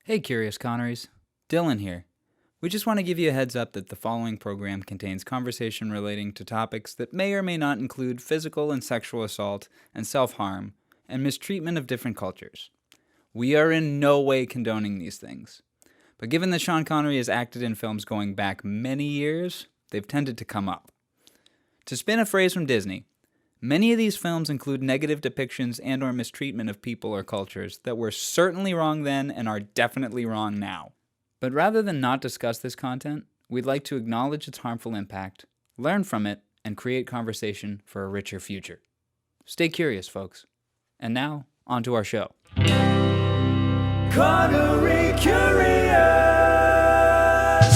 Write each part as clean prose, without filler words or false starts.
Hey, Curious Connerys. Dylan here. We just want to give you a heads up that the following program contains conversation relating to topics that may or may not include physical and sexual assault and self-harm and mistreatment of different cultures. We are in no way condoning these things. But given that Sean Connery has acted in films going back many years, they've tended to come up. To spin a phrase from Disney, many of these films include negative depictions and or mistreatment of people or cultures that were certainly wrong then and are definitely wrong now. But rather than not discuss this content, we'd like to acknowledge its harmful impact, learn from it, and create conversation for a richer future. Stay curious, folks. And now, on to our show. Connery Curious!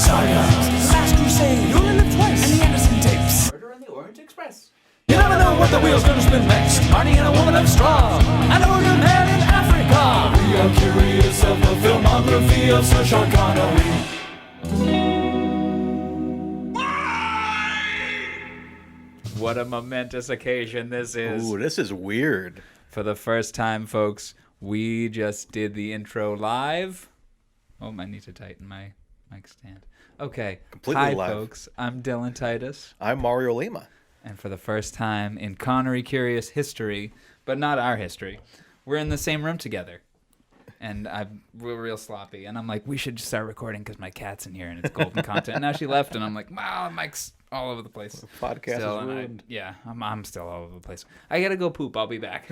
Saga! Last Crusade! You Only Live Twice! And the Anderson Tapes! Murder on the Orient Express! You never know what the wheel's gonna spin next. Marty and a woman of straw. An older man in Africa. We are curious of the filmography of Sir Sean Connery. What a momentous occasion this is. Ooh, this is weird. For the first time, folks, we just did the intro live. Oh, I need to tighten my mic stand. Okay. Completely Hi, live. folks. I'm Dylan Titus. I'm Mario Lima. And for the first time in Connery Curious history, but not our history, we're in the same room together. And we're real sloppy. And I'm like, we should start recording because my cat's in here and it's golden content. And now she left, and I'm like, wow, the mic's all over the place. The podcast Still, is and ruined. I'm still all over the place. I gotta go poop. I'll be back.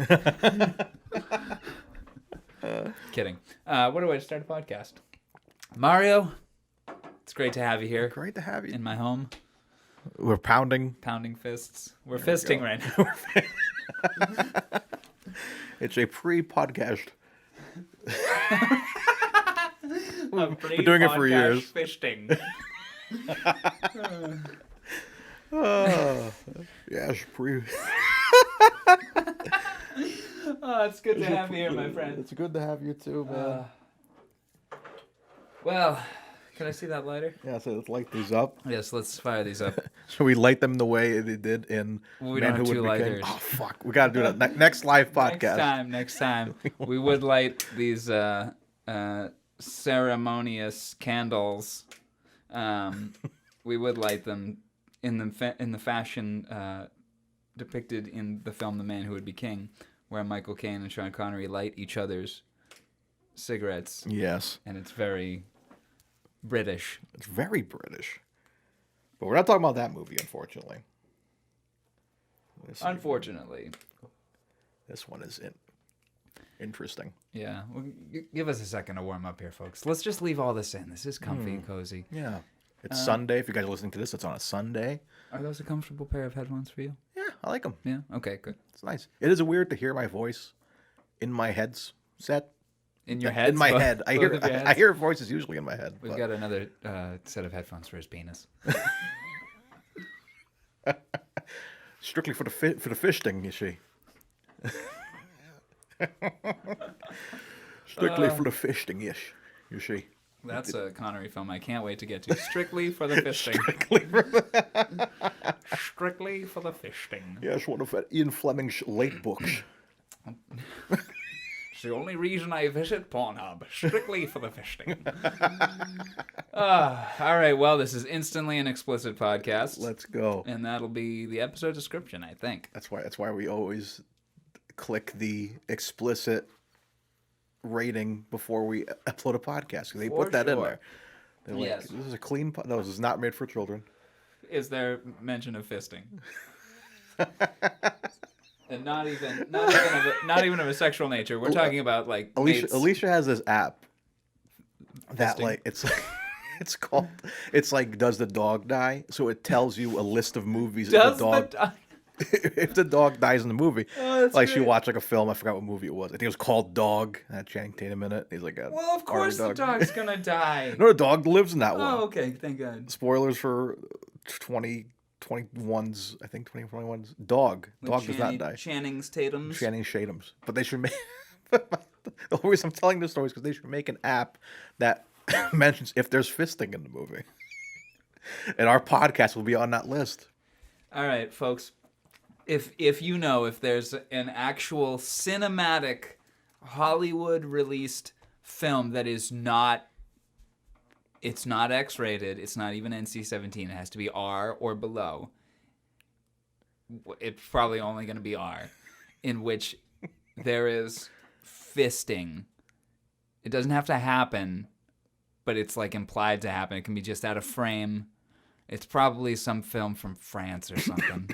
Kidding. What do I start a podcast? Mario, it's great to have you here Great to have you. in my home. We're pounding. Pounding fists. We're There we fisting go. right now. It's a pre-podcast. Been doing it for years. Fisting. Yes, pre. Oh, it's good to have you here, my friend. It's good to have you too, man. Well, can I see that lighter? Yeah, so let's light these up. Yes, let's fire these up. Should we light them the way they did in Well, we Man don't have Who two Would Be King? lighters. Oh, fuck. We got to do that. Next live podcast. Next time, we would light these ceremonious candles. We would light them in the fashion depicted in the film The Man Who Would Be King, where Michael Caine and Sean Connery light each other's cigarettes, Yes. and it's very British. It's very British. But we're not talking about that movie, unfortunately. Unfortunately. This one is interesting. Yeah. Well, give us a second to warm up here, folks. Let's just leave all this in. This is comfy and cozy. Yeah. It's Sunday. If you guys are listening to this, it's on a Sunday. Are those a comfortable pair of headphones for you? Yeah, I like them. Yeah? Okay, good. It's nice. It is weird to hear my voice in my headset. In your head? In my head. I Both of your I heads? hear voices usually in my head. We've but- got another set of headphones for his penis. Strictly for the fisting, you see. Strictly for the fisting, yes. You see. That's a Connery film I can't wait to get to. Strictly for the fisting. Strictly for the fisting. Yes, one of Ian Fleming's late books. It's the only reason I visit Pornhub. Strictly for the fisting. All right, well, this is instantly an explicit podcast. Let's go. And that'll be the episode description, I think. That's why we always click the explicit rating before we upload a podcast. 'Cause they For put that in sure. there. They're like, Yes. this is a clean no, this is not made for children. Is there mention of fisting? And not even of a sexual nature. We're talking about like mates. Alicia has this app that Fisting. like it's like does the dog die? So it tells you a list of movies Does if the dog the if the dog dies in the movie. Oh, that's like she great. watched like a film, I forgot what movie it was. I think it was called Dog. Had Channing Tatum in it. He's like a Well, of course the army dog's gonna die. No, the dog lives in that one. Oh, okay. Thank God. Spoilers for 2021's, I think 2021's Dog. Dog does not die. Channing's Tatum's. Channing Tatum's. But they should make the whole reason I'm telling this story is because they should make an app that mentions if there's fisting in the movie. And our podcast will be on that list. All right, folks. If you know if there's an actual cinematic Hollywood released film that is not, it's not X-rated, it's not even NC-17, it has to be R or below. It's probably only going to be R, in which there is fisting. It doesn't have to happen, but it's like implied to happen. It can be just out of frame. It's probably some film from France or something.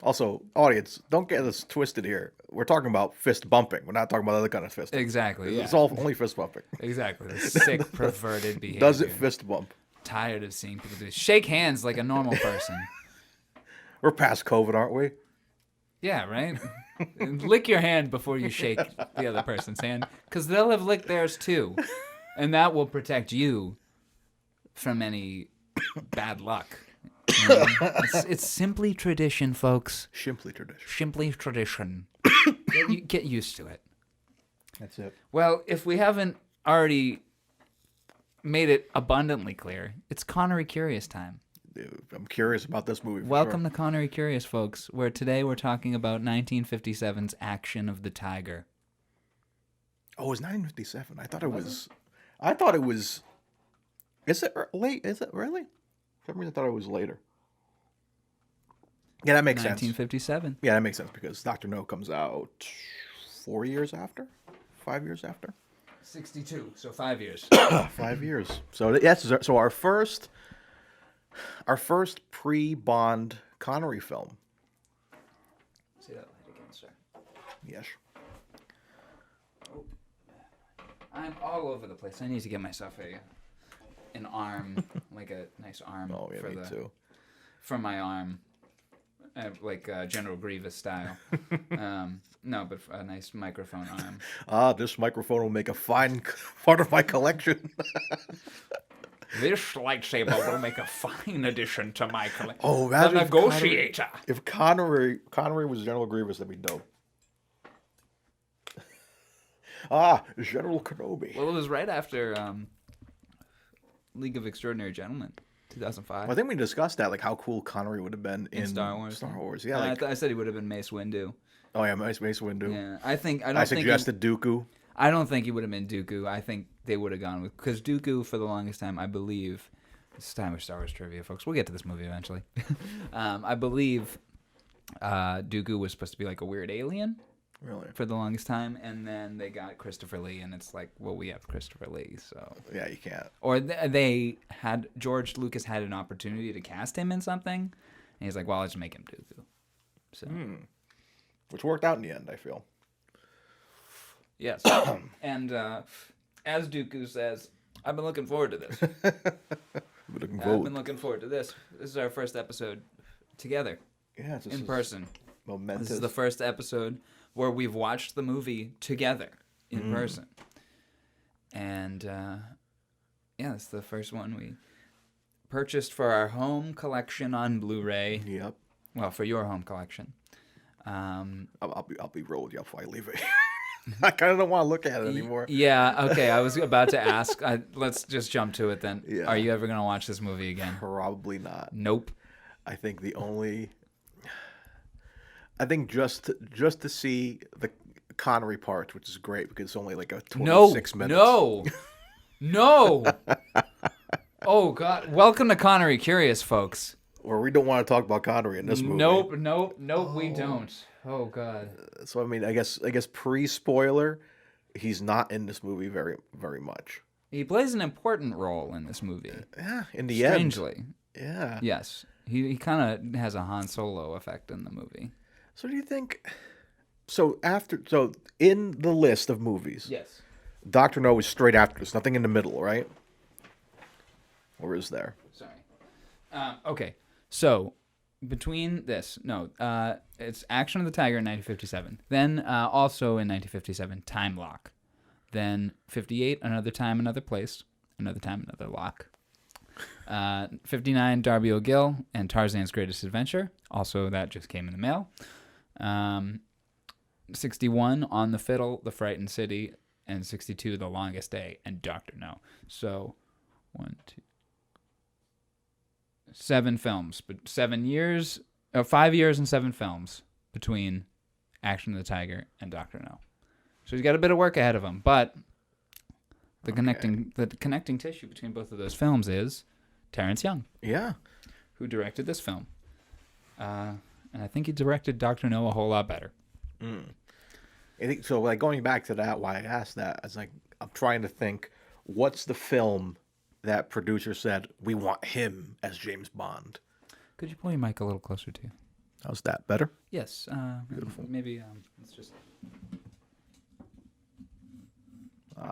Also, audience, don't get us twisted here. We're talking about fist bumping. We're not talking about other kind of fisting. Exactly. Yeah. It's all only fist bumping. Exactly. The sick, perverted behavior. Does it fist bump? Tired of seeing people do it. Shake hands like a normal person. We're past COVID, aren't we? Yeah, right? Lick your hand before you shake the other person's hand, because they'll have licked theirs too. And that will protect you from any bad luck. It's simply tradition, folks. Simply tradition. Simply tradition. Get used to it. That's it. Well, if we haven't already made it abundantly clear, it's Connery Curious time. I'm curious about this movie. Welcome to Connery Curious, folks, where today we're talking about 1957's Action of the Tiger. Oh, it was 1957. I thought it was. Is it late? Is it really? For some reason, I thought it was later. Yeah, that makes sense. 1957. Yeah, that makes sense because Dr. No comes out 4 years after, 5 years after. 62, so 5 years. 5 years. So yes, so our first pre-Bond Connery film. See that light again, sir. Yes. Oh. I'm all over the place. I need to get myself an arm, like a nice arm too. for my arm, like General Grievous style. No, but a nice microphone arm. This microphone will make a fine part of my collection. This lightsaber will make a fine addition to my collection. Oh, the negotiator. If Connery was General Grievous, that'd be dope. General Kenobi. Well, it was right after League of Extraordinary Gentlemen, 2005. Well, I think we discussed that, like how cool Connery would have been in Star Wars. Star Wars, yeah. I said he would have been Mace Windu. Oh yeah, Mace Windu. Yeah, I suggested Dooku. I don't think he would have been Dooku. I think they would have gone with, because Dooku for the longest time, I believe, it's time for Star Wars trivia, folks. We'll get to this movie eventually. I believe Dooku was supposed to be like a weird alien. Really? For the longest time, and then they got Christopher Lee, and it's like, well, we have Christopher Lee, so yeah, you can't. Or George Lucas had an opportunity to cast him in something, and he's like, well, I'll just make him Dooku. So, which worked out in the end, I feel. Yes, and as Dooku says, I've been looking forward to this. I've been looking forward to this. This is our first episode together. Yeah, in person. Momentous. This is the first episode where we've watched the movie together in person. And, it's the first one we purchased for our home collection on Blu-ray. Yep. Well, for your home collection. I'll be real with you before I leave it. I kind of don't want to look at it anymore. Yeah, okay. I was about to ask. Let's just jump to it then. Yeah. Are you ever going to watch this movie again? Probably not. Nope. I think just to see the Connery part, which is great because it's only like a 26 minutes. No. Oh, God. Welcome to Connery Curious, folks. Or we don't want to talk about Connery in this movie. Nope, we don't. Oh, God. So, I mean, I guess pre-spoiler, he's not in this movie very, very much. He plays an important role in this movie. Yeah, in the end. Strangely. Yeah. Yes. He kind of has a Han Solo effect in the movie. So do you think... So in the list of movies... Yes. Dr. No is straight after this. Nothing in the middle, right? Or is there? Sorry. Okay. So, between this... No. It's Action of the Tiger in 1957. Then, also in 1957, Time Lock. Then, 58, Another Time, Another Place. Another Time, Another Lock. 59, Darby O'Gill and Tarzan's Greatest Adventure. Also, that just came in the mail. 61, On the Fiddle, The Frightened City, and 62, The Longest Day, and Dr. No. So, 7 films, but 7 years, 5 years and 7 films between Action of the Tiger and Dr. No. So he's got a bit of work ahead of him, but The connecting tissue between both of those films is Terrence Young. Yeah. Who directed this film. And I think he directed Dr. No a whole lot better. I think so. Like going back to that, why I asked that, I was like, I'm trying to think, what's the film that producer said we want him as James Bond? Could you pull your mic a little closer to you? How's that better? Yes. Beautiful. Maybe let's just.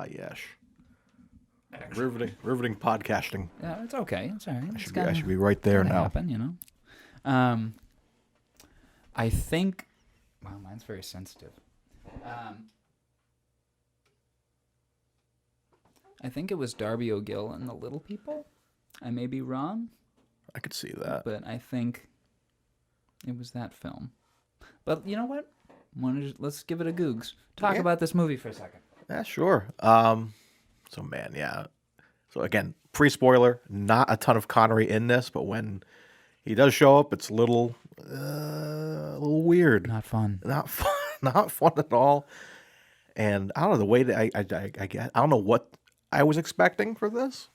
Yes. Riveting podcasting. Yeah, it's okay. It's all right. I should be right there now. Happen, you know. I think. Wow, mine's very sensitive. I think it was Darby O'Gill and the Little People. I may be wrong. I could see that. But I think it was that film. But you know what? Let's give it a googs. Talk about this movie for a second. Yeah, sure. So again, pre-spoiler, not a ton of Connery in this, but when he does show up, it's a little weird. Not fun. Not fun. Not fun at all. And I don't know the way that I don't know what I was expecting for this.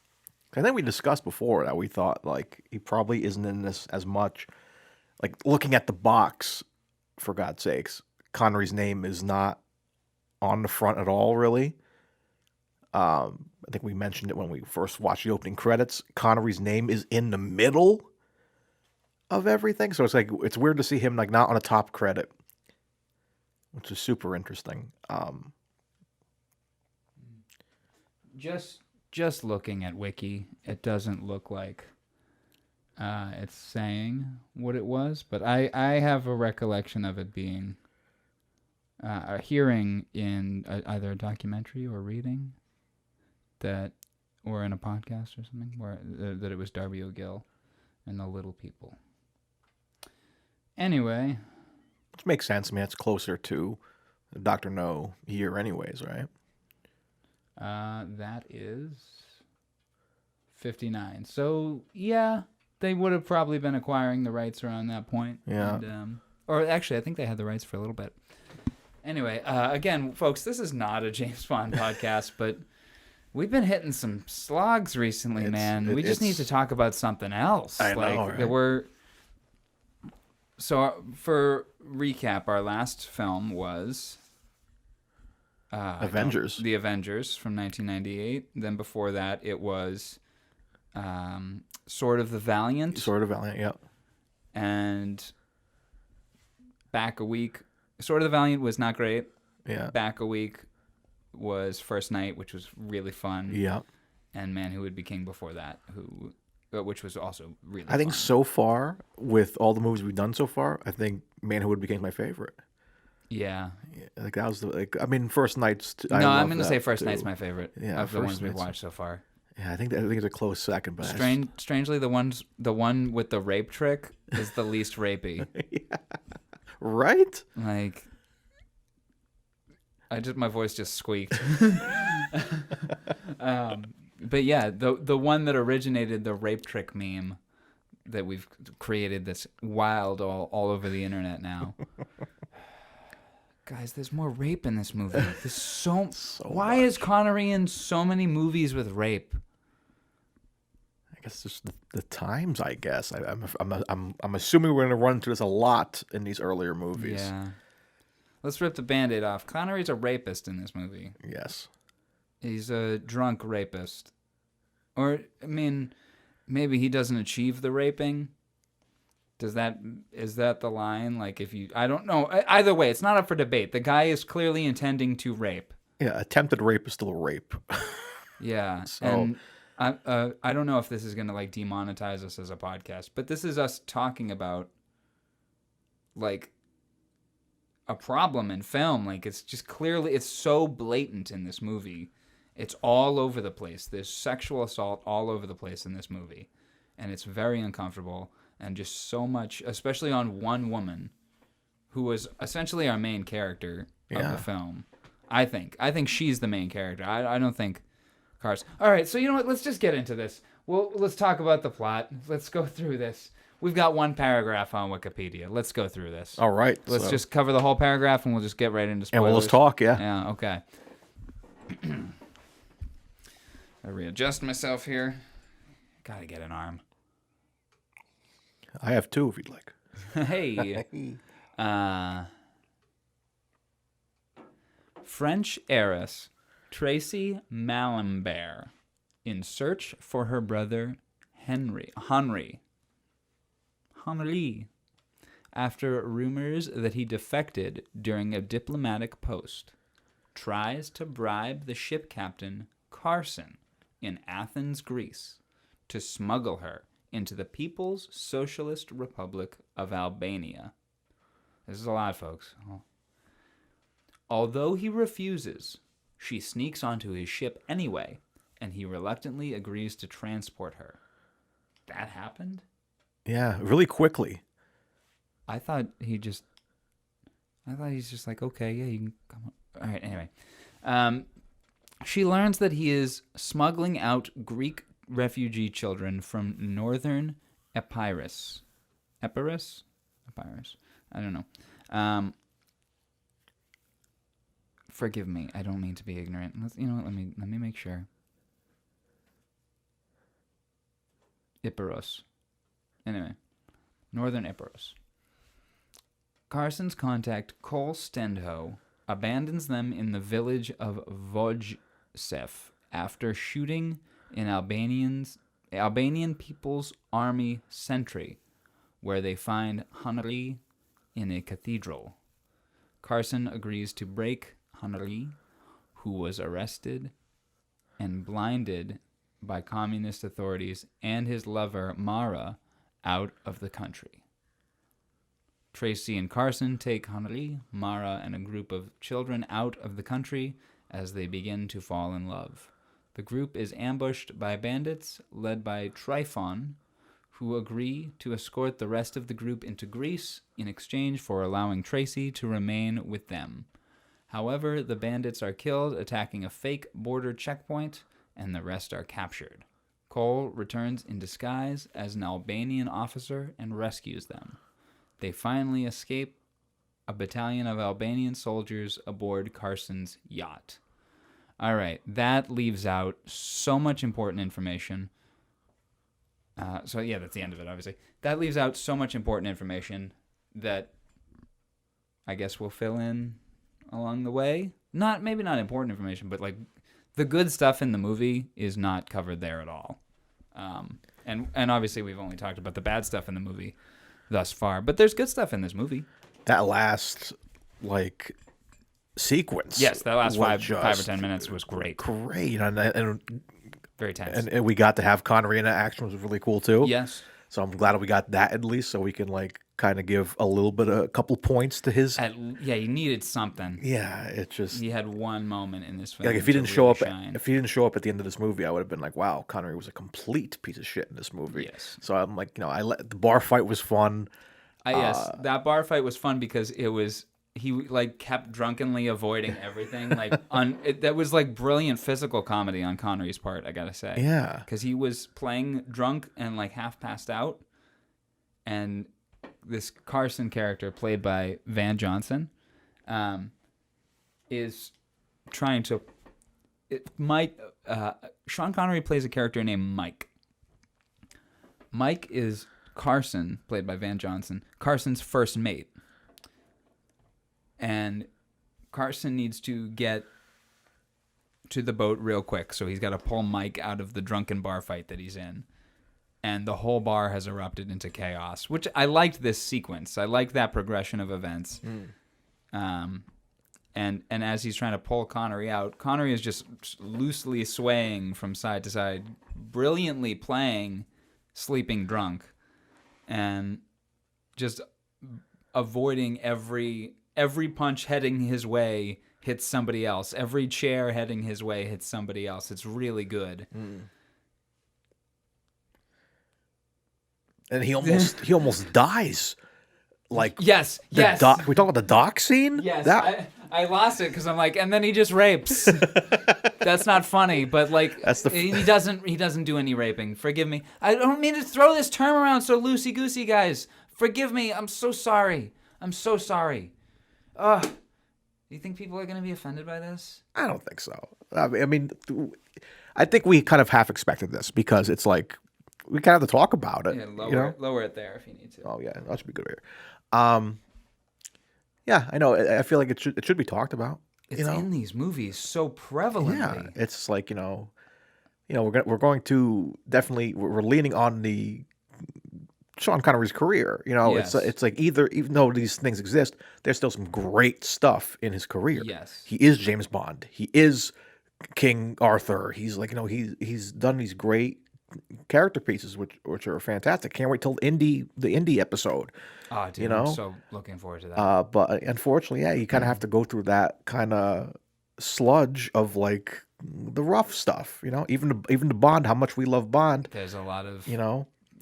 I think we discussed before that we thought like he probably isn't in this as much. Like looking at the box, for God's sakes, Connery's name is not on the front at all, really. I think we mentioned it when we first watched the opening credits. Connery's name is in the middle of everything, so it's weird to see him like not on a top credit, which is super interesting. Just looking at Wiki, it doesn't look like it's saying what it was, but I have a recollection of it being a hearing in either a documentary or reading or in a podcast or something where that it was Darby O'Gill and the Little People. Anyway, which makes sense. I mean, it's closer to Dr. No year, anyways, right? That is 59. So yeah, they would have probably been acquiring the rights around that point. Yeah. And, or actually, I think they had the rights for a little bit. Anyway, again, folks, this is not a James Bond podcast, but we've been hitting some slogs recently, man. We just need to talk about something else. I know, right? So for recap, our last film was Avengers. The Avengers from 1998. Then before that, it was Sword of the Valiant. Sword of the Valiant, yep. And back a week, Sword of the Valiant was not great. Yeah. Back a week was First Night, which was really fun. Yeah. And Man Who Would Be King before that, which was also really I think fun. so far, with all the movies we've done so far, I think Man Who Would Be King is my favorite. Yeah. Like that was First Night's. I'm going to say First Night's my favorite of the First ones we've Night's- watched so far. Yeah, I think it's a close second, but Strangely, the one with the rape trick is the least rapey. yeah. Right? Like, my voice just squeaked. But yeah, the one that originated the rape trick meme that we've created that's wild all over the internet now. Guys, there's more rape in this movie. There's so why much. is Connery in so many movies with rape? I guess just the times. I guess I'm assuming we're gonna run into this a lot in these earlier movies. Yeah. Let's rip the Band-Aid off. Connery's a rapist in this movie. Yes. He's a drunk rapist. Or, I mean, maybe he doesn't achieve the raping. Is that the line? Like, I don't know. Either way, it's not up for debate. The guy is clearly intending to rape. Yeah, attempted rape is still a rape. Yeah. So- And I don't know if this is going to, like, demonetize us as a podcast, but this is us talking about, like, a problem in film. Like, it's just clearly, it's so blatant in this movie. It's all over the place. There's sexual assault all over the place in this movie. And it's very uncomfortable. And just so much, especially on one woman, who was essentially our main character of the film. I think she's the main character. I don't think Cars. All right, so you know what? Let's just get into this. Let's talk about the plot. Let's go through this. We've got one paragraph on Wikipedia. Let's go through this. All right. Let's just cover the whole paragraph, and we'll just get right into spoilers. And we'll just talk, yeah. Yeah, okay. I readjust myself here. Gotta get an arm. I have two if you'd like. Hey. French heiress Tracy Malambert in search for her brother Henry, after rumors that he defected during a diplomatic post, tries to bribe the ship captain Carson in Athens, Greece, to smuggle her into the People's Socialist Republic of Albania. This is a lot, folks. Although he refuses, she sneaks onto his ship anyway, and he reluctantly agrees to transport her. That happened? Yeah, really quickly. I thought he's just like, okay, yeah, you can come on. All right, anyway. She learns that he is smuggling out Greek refugee children from northern Epirus. Epirus? I don't know. Forgive me. I don't mean to be ignorant. You know what? Let me make sure. Epirus. Anyway, northern Epirus. Carson's contact Cole Stendho abandons them in the village of Vojsef after shooting an Albanian People's Army sentry, where they find Henri in a cathedral. Carson agrees to break Henri, who was arrested and blinded by communist authorities, and his lover Mara out of the country. Tracy and Carson take Henri, Mara, and a group of children out of the country as they begin to fall in love. The group is ambushed by bandits led by Tryphon, who agree to escort the rest of the group into Greece in exchange for allowing Tracy to remain with them. However, the bandits are killed attacking a fake border checkpoint, and the rest are captured. Cole returns in disguise as an Albanian officer and rescues them. They finally escape a battalion of Albanian soldiers aboard Carson's yacht. All right, that leaves out so much important information. So yeah, that's the end of it, obviously. That leaves out so much important information that I guess we'll fill in along the way. Maybe not important information, but like the good stuff in the movie is not covered there at all. And obviously we've only talked about the bad stuff in the movie thus far, but there's good stuff in this movie. That last sequence. Yes, that last 5 or 10 minutes was great. Great, and very tense. And we got to have Connery in action, which was really cool too. Yes. So I'm glad we got that at least, so we can kind of give a couple points to his. Yeah, he needed something. Yeah, it just. He had one moment in this film. If he didn't show up, if he didn't show up at the end of this movie, I would have been like, "Wow, Connery was a complete piece of shit in this movie." Yes. So I'm like, the bar fight was fun. Yes, that bar fight was fun because he kept drunkenly avoiding everything. That was brilliant physical comedy on Connery's part, I gotta say. Yeah. Because he was playing drunk and half passed out, and this Carson character played by Van Johnson, is trying to. Sean Connery plays a character named Mike. Mike is Carson, played by Van Johnson, Carson's first mate. And Carson needs to get to the boat real quick, so he's got to pull Mike out of the drunken bar fight that he's in. And the whole bar has erupted into chaos, which I liked this sequence. I liked that progression of events. And as he's trying to pull Connery out, Connery is just loosely swaying from side to side, brilliantly playing sleeping drunk, and just avoiding every punch heading his way hits somebody else. Every chair heading his way hits somebody else. It's really good. And he almost dies. Yes. We talk about the dock scene? Yes, I lost it because I'm and then he just rapes. That's not funny, but he doesn't do any raping. Forgive me. I don't mean to throw this term around so loosey-goosey, guys. Forgive me. I'm so sorry. Do you think people are going to be offended by this? I don't think so. I mean, I think we kind of half expected this because it's like we kind of have to talk about it. Yeah, lower it there if you need to. Oh yeah, that should be good here. Yeah, I know. I feel like it should be talked about. It's in these movies so prevalently. Yeah, it's like we're going to definitely we're leaning on the Sean Connery's career. Yes. It's like even though these things exist, there's still some great stuff in his career. Yes. He is James Bond. He is King Arthur. He's like he's done these great character pieces which are fantastic. Can't wait till the indie episode. Oh, dude, I'm so looking forward to that. But unfortunately, yeah, you kind of have to go through that kind of sludge of like the rough stuff. Even the Bond, how much we love Bond. There's a lot of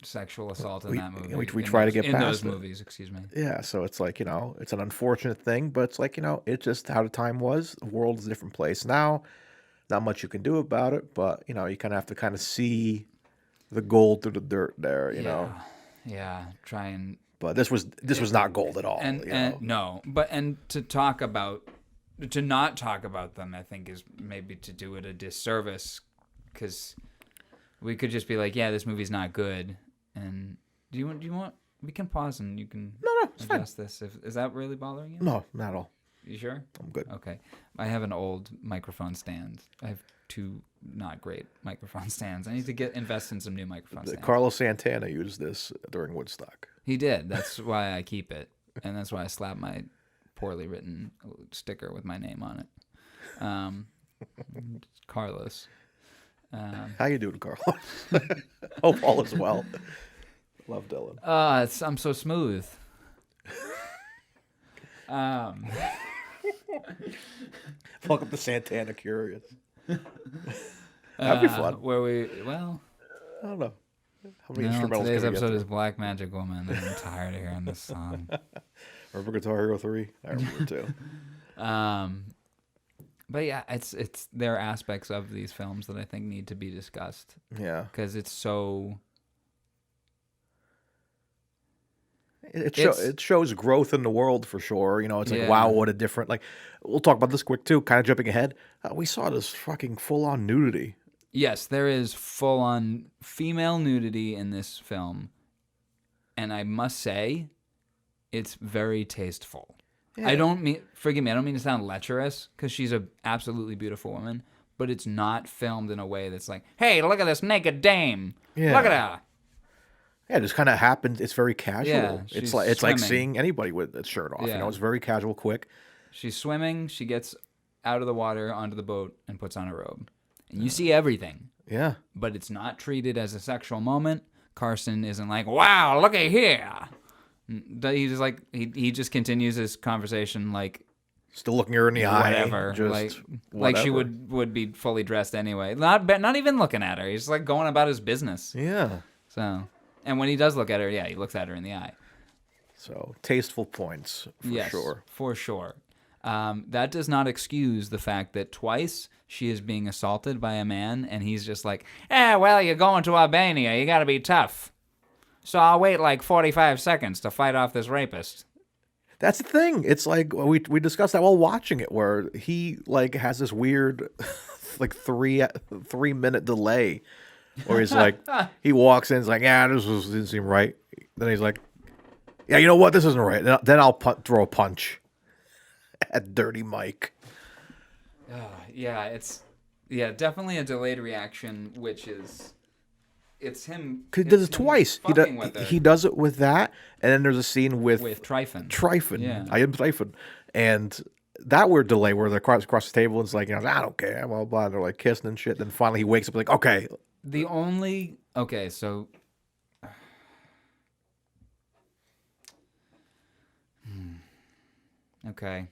sexual assault in that movie. We try to get past those movies. Excuse me. Yeah, so it's like it's an unfortunate thing, but it's like it's just how the time was. The world is a different place now. Not much you can do about it, but you kind of have to kind of see the gold through the dirt there. Yeah, try and. But this was not gold at all. And no, and to not talk about them, I think is maybe to do it a disservice, because we could just be like, yeah, this movie's not good. And do you want? We can pause and you can it's fine. this. Is that really bothering you? No, not at all. You sure? I'm good. Okay. I have an old microphone stand. I have 2 not great microphone stands. I need to invest in some new microphone stands. Carlos Santana used this during Woodstock. He did. That's why I keep it. And that's why I slap my poorly written sticker with my name on it. Carlos. How you doing, Carlos? Hope all is well. Love Dylan. I'm so smooth. Welcome to Santana Curious. That'd be fun. I don't know. How many instrumentals today's can we episode get is Black Magic Woman. I'm tired of hearing this song. Remember Guitar Hero 3? I remember too. But yeah, it's there are aspects of these films that I think need to be discussed. Yeah. Because it's so... It shows growth in the world for sure. It's like, wow, what a different... Like, we'll talk about this quick too, kind of jumping ahead. We saw this fucking full-on nudity. Yes, there is full-on female nudity in this film. And I must say, it's very tasteful. Yeah. Forgive me, I don't mean to sound lecherous, because she's a absolutely beautiful woman, but it's not filmed in a way that's like, hey, look at this naked dame. Yeah. Look at her. Yeah, it just kind of happened. It's very casual. Yeah, it's like seeing anybody with a shirt off. Yeah. It's very casual, quick. She's swimming. She gets out of the water onto the boat and puts on a robe, and you see everything. Yeah, but it's not treated as a sexual moment. Carson isn't like, "Wow, look at here." He's just like he just continues his conversation like still looking her in the eye, whatever, like she would be fully dressed anyway. Not even looking at her. He's like going about his business. Yeah. So. And when he does look at her, yeah, he looks at her in the eye. So, tasteful points, sure. For sure. That does not excuse the fact that twice she is being assaulted by a man, and he's just like, well, you're going to Albania. You got to be tough. So I'll wait like 45 seconds to fight off this rapist. That's the thing. It's like, we discussed that while watching it, where he like has this weird like 3-minute delay. Or he's like, he walks in, he's like, yeah, didn't seem right. Then he's like, yeah, you know what, this isn't right. Then I'll throw a punch at Dirty Mike. It's definitely a delayed reaction, which is, it's him. Because he does it twice. He does it with that, and then there's a scene with Tryphon. Yeah. I am Tryphon. And that weird delay where they're across the table and it's like, I don't care, blah, blah, they're like kissing and shit. Then finally he wakes up like, okay. So okay.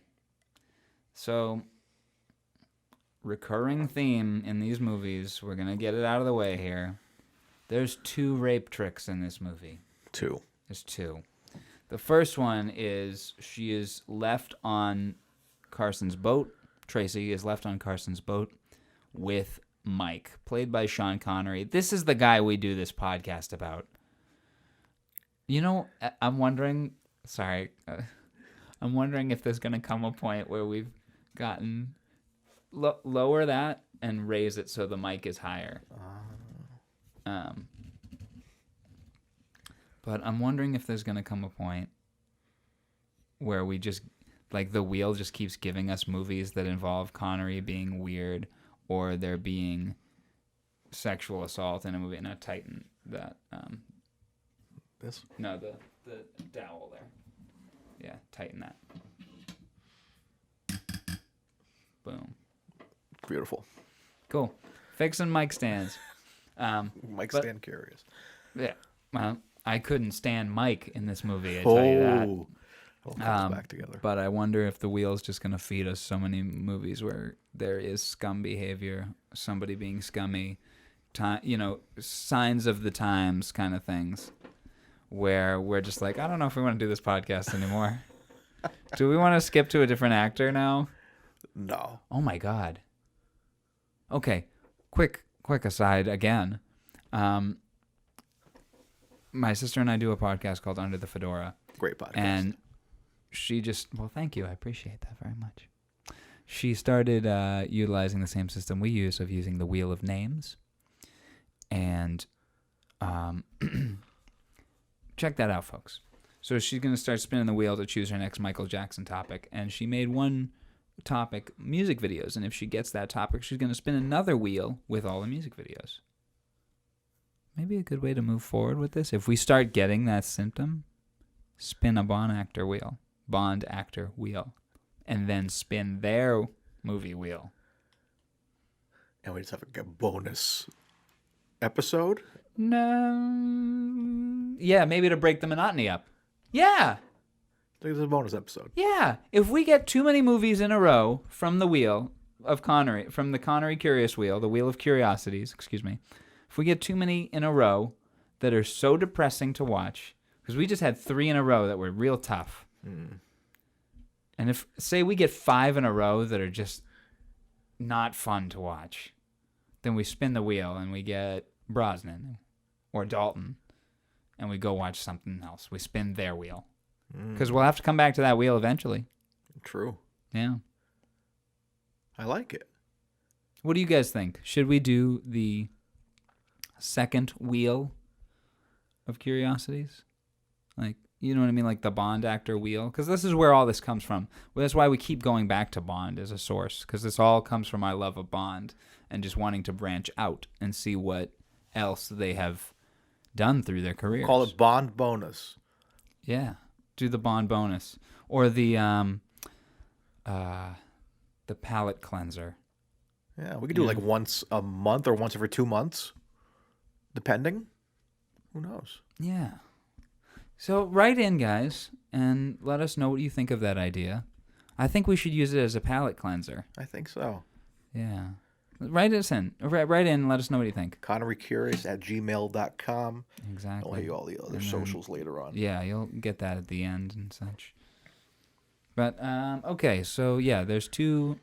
So recurring theme in these movies, we're going to get it out of the way here. There's 2 rape tricks in this movie. 2. There's 2. The first one is she is left on Carson's boat. Tracy is left on Carson's boat with Mike, played by Sean Connery. This is the guy we do this podcast about. I'm wondering if there's going to come a point where we've gotten lower that and raise it so the mic is higher. But I'm wondering if there's going to come a point where we just, like, the wheel just keeps giving us movies that involve Connery being weird or there being sexual assault in a movie. And I tighten that. This? No, the dowel there. Yeah, tighten that. Boom. Beautiful. Cool. Fixing mic stands. Mike stand curious. Yeah. Well, I couldn't stand Mike in this movie, I tell you that. We'll put us back together. But I wonder if the wheel's just going to feed us so many movies where there is scum behavior, somebody being scummy, signs of the times kind of things, where we're just like, I don't know if we want to do this podcast anymore. Do we want to skip to a different actor now? No. Oh, my God. Okay, quick aside again. My sister and I do a podcast called Under the Fedora. Great podcast. And she just, well, thank you. I appreciate that very much. She started utilizing the same system we use of using the Wheel of Names. And check that out, folks. So she's going to start spinning the wheel to choose her next Michael Jackson topic. And she made one topic, music videos. And if she gets that topic, she's going to spin another wheel with all the music videos. Maybe a good way to move forward with this. If we start getting that symptom, spin a Bond actor wheel, and then spin their movie wheel. And we just have a bonus episode? No. Yeah, maybe to break the monotony up. Yeah. This is a bonus episode. Yeah. If we get too many movies in a row from the wheel of Connery, from the Connery Curious Wheel, the Wheel of Curiosities, excuse me. If we get too many in a row that are so depressing to watch, because we just had 3 in a row that were real tough. And if, say, we get 5 in a row that are just not fun to watch, then we spin the wheel and we get Brosnan or Dalton and we go watch something else. We spin their wheel. Because we'll have to come back to that wheel eventually. True. Yeah. I like it. What do you guys think? Should we do the second wheel of curiosities? Like, you know what I mean? Like the Bond actor wheel? Because this is where all this comes from. Well, that's why we keep going back to Bond as a source. Because this all comes from our love of Bond and just wanting to branch out and see what else they have done through their careers. Call it Bond bonus. Yeah. Do the Bond bonus. Or the palate cleanser. Yeah, we could do like once a month or once every 2 months. Depending. Who knows? Yeah. So write in, guys, and let us know what you think of that idea. I think we should use it as a palate cleanser. I think so. Yeah. Write us in. Write in and let us know what you think. ConneryCurious@gmail.com. Exactly. I'll let you all the other socials later on. Yeah, you'll get that at the end and such. But, okay, so yeah, there's 2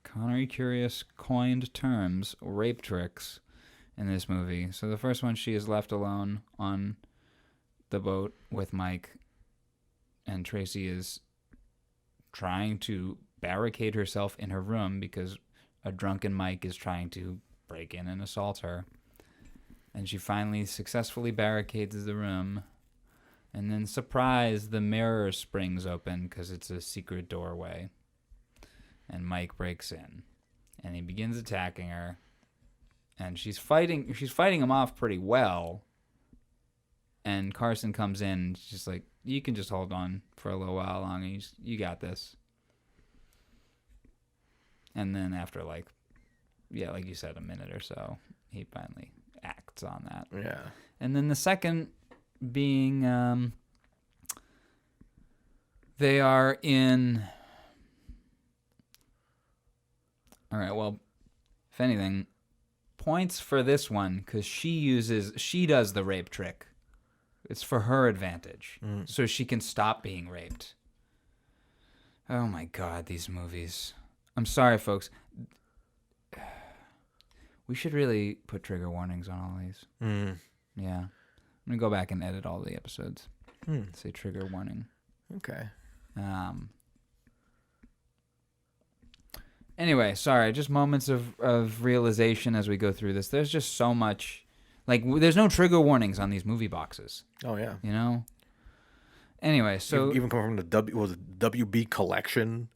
Connery Curious coined terms, rape tricks, in this movie. So the first one, she is left alone on the boat with Mike, and Tracy is trying to barricade herself in her room because a drunken Mike is trying to break in and assault her. And she finally successfully barricades the room. And then, surprise, the mirror springs open because it's a secret doorway. And Mike breaks in. And he begins attacking her. And she's fighting him off pretty well. And Carson comes in and she's just like, you can just hold on for a little while longer. You got this. And then after like you said, a minute or so, he finally acts on that. Yeah. And then the second being, they are in... All right, well, if anything, points for this one because she does the rape trick. It's for her advantage, so she can stop being raped. Oh my God, these movies. I'm sorry, folks. We should really put trigger warnings on all these. Yeah. I'm going to go back and edit all the episodes. Say trigger warning. Okay. Anyway, sorry, just moments of realization as we go through this. There's just so much. Like, there's no trigger warnings on these movie boxes. Oh, yeah. You know? Anyway, so... Even coming from the WB Collection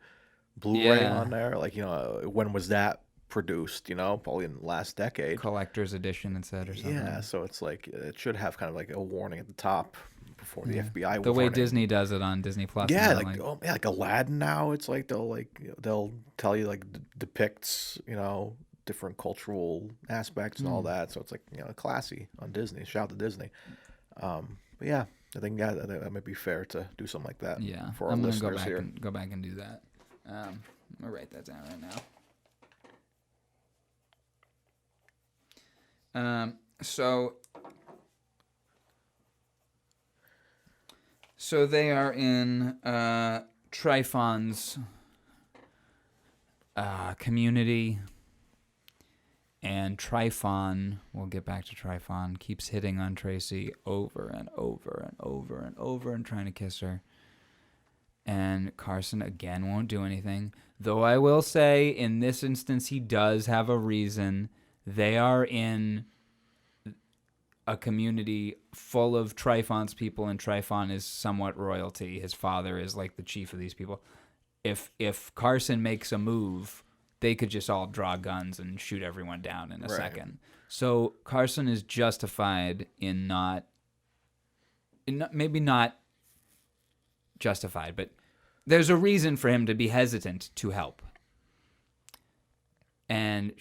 Blu-ray on there. Like, when was that produced, probably in the last decade. Collector's edition, it said, or something. Yeah, so it's like, it should have kind of like a warning at the top before the FBI the way warning. Disney does it on Disney Plus. Yeah, like Aladdin now, it's like they'll tell you, like, depicts, different cultural aspects and all that. So it's like, classy on Disney. Shout out to Disney. But yeah, I think that might be fair to do something like that. Yeah, for our listeners here. Go back and do that. I'm gonna write that down right now. So they are in Tryphon's community, and Tryphon, we'll get back to Tryphon, keeps hitting on Tracy over and over and over and over and trying to kiss her. And Carson again won't do anything. Though I will say, in this instance, he does have a reason. They are in a community full of Tryphon's people, and Tryphon is somewhat royalty. His father is like the chief of these people. If Carson makes a move, they could just all draw guns and shoot everyone down in a second. So Carson is justified in maybe not justified, but there's a reason for him to be hesitant to help. And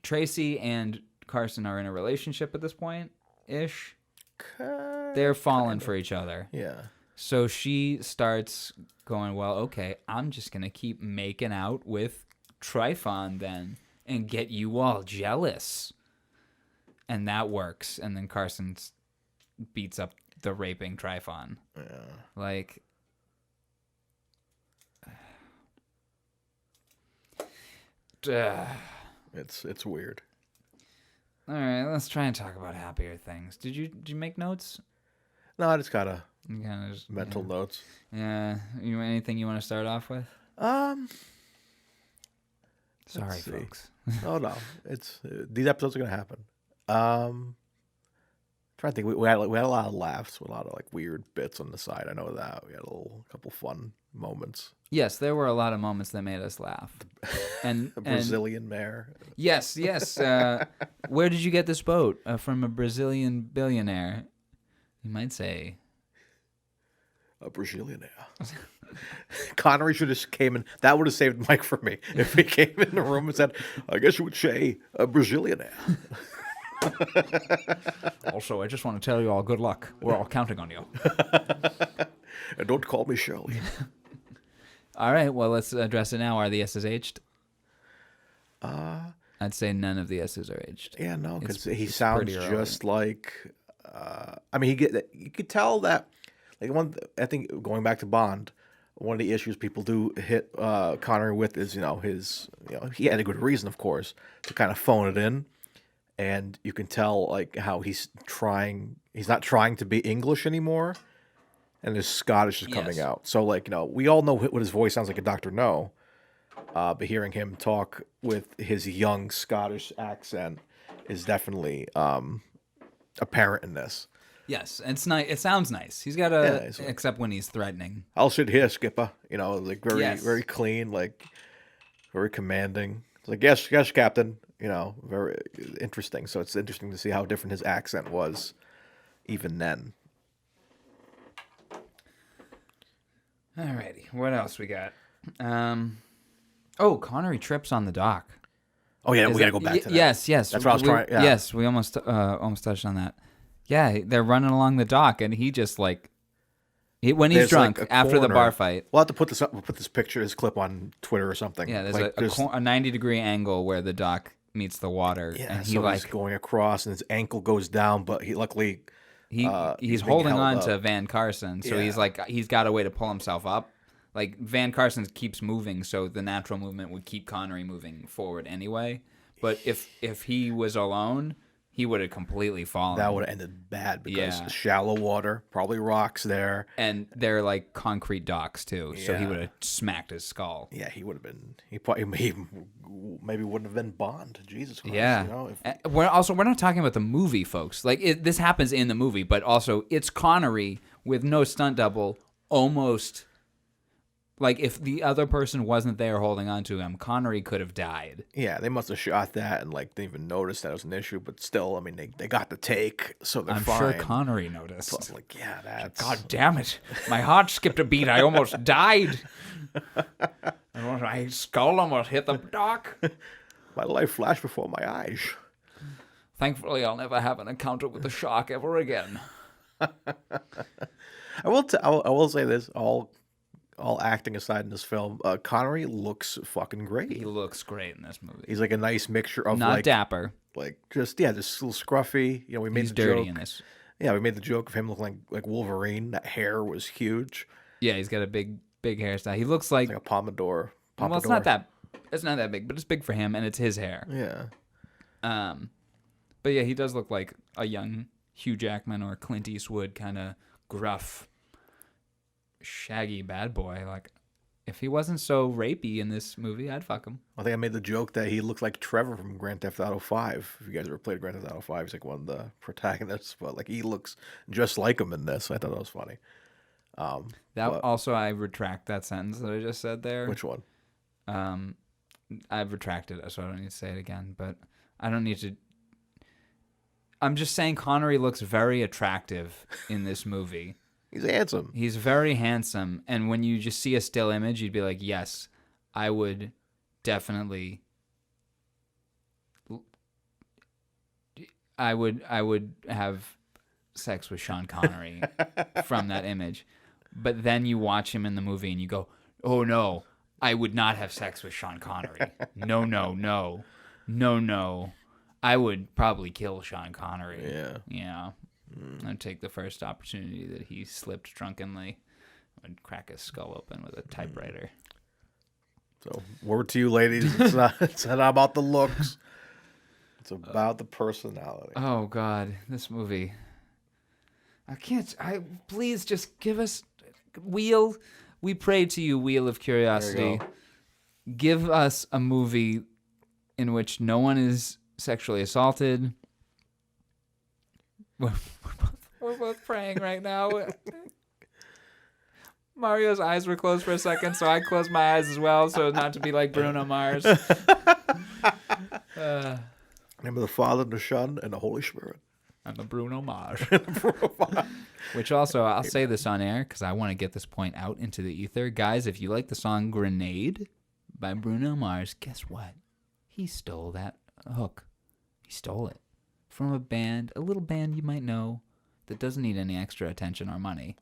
Tracy and Carson are in a relationship at this point-ish. They're falling for each other. Yeah. So she starts going, well, okay, I'm just going to keep making out with Tryphon then and get you all jealous. And that works. And then Carson beats up the raping Tryphon. Yeah. Like... It's weird. All right, let's try and talk about happier things. Did you make notes? No, I just got Just, mental notes. Yeah. Anything you want to start off with? Sorry, folks. Oh no, it's these episodes are gonna happen. Trying to think, we had a lot of laughs, a lot of like weird bits on the side. I know that we had a couple fun moments. Yes, there were a lot of moments that made us laugh. And the Brazilian mayor. Yes. Where did you get this boat? From a Brazilian billionaire. You might say. A Brazilian. Connery should have came in. That would have saved Mike for me if he came in the room and said, "I guess you would say a Brazilian." Also, I just want to tell you all good luck. We're all counting on you. And don't call me Shirley. All right, well, let's address it now. Are the S's aged? I'd say none of the S's are aged. Yeah, no, because he sounds just like. I mean, you could tell that. Like I think going back to Bond, one of the issues people do hit Connery with is he had a good reason, of course, to kind of phone it in, and you can tell like how he's not trying to be English anymore, and his Scottish is coming out. So like we all know what his voice sounds like in Dr. No, but hearing him talk with his young Scottish accent is definitely apparent in this. Yes, it's nice. It sounds nice. He's got except when he's threatening. I'll sit here, Skipper. Like very clean, like very commanding. It's like yes, Captain. Very interesting. So it's interesting to see how different his accent was, even then. Alrighty, what else we got? Connery trips on the dock. Oh yeah, we gotta go back to that. Yes. That's what I was trying. Yeah. Yes, we almost touched on that. Yeah, they're running along the dock, and he just when he's drunk after the bar fight. We'll have to put this up. We'll put this clip on Twitter or something. Yeah, there's a 90-degree angle where the dock meets the water, and he's going across, and his ankle goes down, but he's holding on to Van Carson, so he's got a way to pull himself up. Like Van Carson keeps moving, so the natural movement would keep Connery moving forward anyway. But if he was alone, he would have completely fallen. That would have ended bad because shallow water, probably rocks there. And they're like concrete docks too, so he Yeah. would have smacked his skull. Yeah, he would have been. He probably maybe wouldn't have been Bond. Jesus Christ. Yeah. You know, We're not talking about the movie, folks. Like this happens in the movie, but also it's Connery with no stunt double, almost. Like, if the other person wasn't there holding on to him, Connery could have died. yeah, they must have shot that and like didn't even notice that was an issue. But still, I mean, they got the take, so they're I'm fine. sure Connery noticed. But, like, yeah, that's God damn it. My heart skipped a beat. I almost died. My skull almost hit the dock. my life flashed before my eyes. Thankfully, I'll never have an encounter with the shark ever again. I will say this: all acting aside in this film, Connery looks fucking great. He looks great in this movie. He's like a nice mixture of Not like dapper. like just a little scruffy. You know, we made He's the dirty joke. in this. Yeah, we made the joke of him looking like Wolverine. That hair was huge, Yeah, he's got a big hairstyle. He looks like, like a pompadour. well, it's not that big, but it's big for him, and it's his hair. Yeah, But yeah, he does look like a young Hugh Jackman or Clint Eastwood kind of gruff, shaggy bad boy. Like, if he wasn't so rapey in this movie, I'd fuck him. I think I made the joke that he looked like Trevor from Grand Theft Auto 5. If you guys ever played Grand Theft Auto 5, he's like one of the protagonists, but like he looks just like him in this. I thought that was funny. Also, I retract that sentence that I just said there. Which one? I've retracted it, so I don't need to say it again. But I don't need to. I'm just saying Connery looks very attractive in this movie. He's handsome. He's very handsome, and when you just see a still image, you'd be like, yes, I would definitely. I would have sex with Sean Connery from that image. But then you watch him in the movie and you go, oh no, I would not have sex with Sean Connery. No. I would probably kill Sean Connery. Yeah. I'd take the first opportunity that he slipped drunkenly. I'd crack his skull open with a typewriter. So, word to you, ladies. It's not about the looks. It's about the personality. Oh God, this movie. Please just give us Wheel. We pray to you, Wheel of Curiosity. Give us a movie in which no one is sexually assaulted. We're both praying right now. Mario's eyes were closed for a second, so I closed my eyes as well, so not to be like Bruno Mars. In the name of the Father, and the Son, and the Holy Spirit. And the Bruno Mars. Which also, I'll say this on air because I want to get this point out into the ether. Guys, if you like the song Grenade by Bruno Mars, guess what? He stole that hook. He stole it from a little band you might know that doesn't need any extra attention or money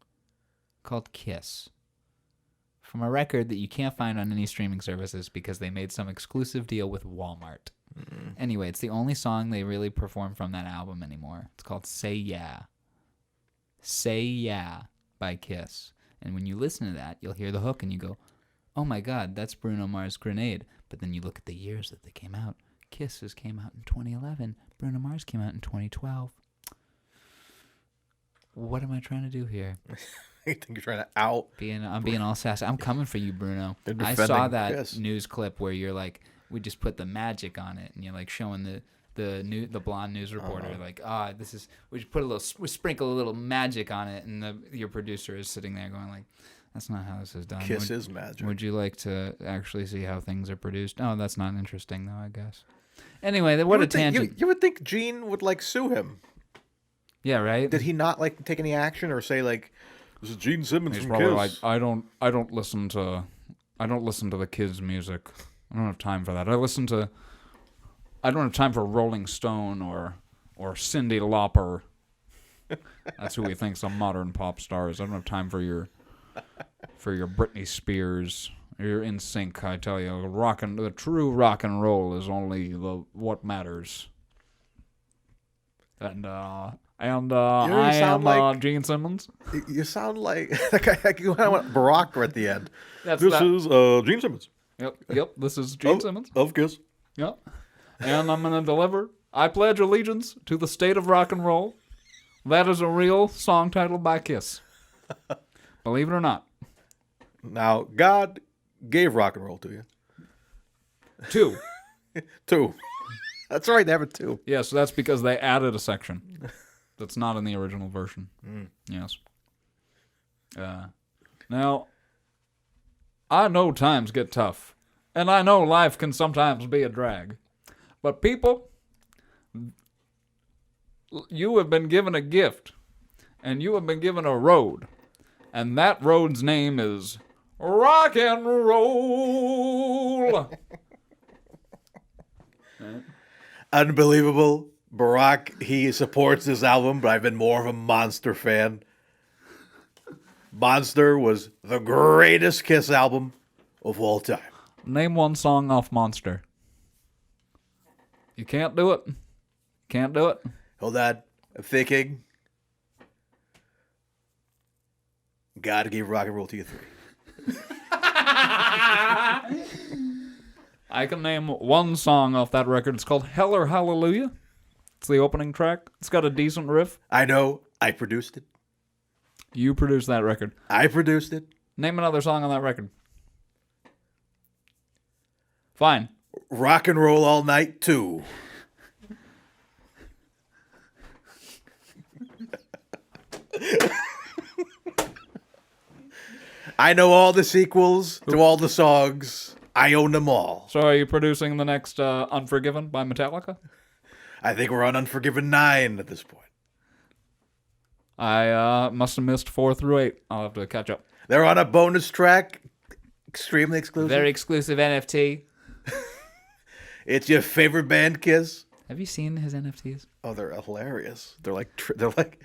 called Kiss. From a record that you can't find on any streaming services because they made some exclusive deal with Walmart. Anyway, it's the only song they really perform from that album anymore. It's called Say Yeah. Say Yeah by Kiss. And when you listen to that, you'll hear the hook and you go, oh my God, that's Bruno Mars' Grenade. But then you look at the years that they came out. Kisses came out in 2011. Bruno Mars came out in 2012. What am I trying to do here? I think you're trying to out. I'm being all sassy. I'm coming for you, Bruno. They're I saw defending that Kiss. news clip where you're like, we just put the magic on it, and you're like showing the blonde news reporter like, we just we sprinkle a little magic on it, and your producer is sitting there going like, that's not how this is done. Kiss is magic. Would you like to actually see how things are produced? Oh, that's not interesting though, I guess. Anyway, what a tangent. You would think Gene would like sue him. Yeah, right. Did he not like take any action or say like, this is Gene Simmons He's from probably Kiss? like, I don't listen to the kids' music. I don't have time for that. I don't have time for Rolling Stone or Cyndi Lauper. That's who he thinks a modern pop star is. I don't have time for your Britney Spears. You're in sync, I tell you. The true rock and roll is only what matters. And I am Gene Simmons. You sound like you want Barack at the end. This is Gene Simmons. Yep. This is Gene Simmons. Of Kiss. Yep. And I'm gonna deliver I pledge allegiance to the state of rock and roll. That is a real song title by Kiss. Believe it or not. Now, God gave rock and roll to you. 2. 2. That's right, they have a 2. Yes, that's because they added a section that's not in the original version. Yes. Now, I know times get tough, and I know life can sometimes be a drag. But people, you have been given a gift, and you have been given a road, and that road's name is rock and roll. Unbelievable. Barack, he supports this album, but I've been more of a Monster fan. Monster was the greatest Kiss album of all time. Name one song off Monster. You can't do it. Can't do it. Hold on. I'm thinking. God gave rock and roll to you 3. I can name one song off that record. It's called Hell or Hallelujah. It's the opening track. It's got a decent riff. I know. I produced it. You produced that record. I produced it. Name another song on that record. Fine. Rock and Roll All Night 2. I know all the sequels to all the songs. I own them all. So are you producing the next Unforgiven by Metallica? I think we're on Unforgiven 9 at this point. I must have missed 4 through 8. I'll have to catch up. They're on a bonus track. Extremely exclusive. Very exclusive NFT. It's your favorite band, Kiss. Have you seen his NFTs? Oh, they're hilarious. They're like.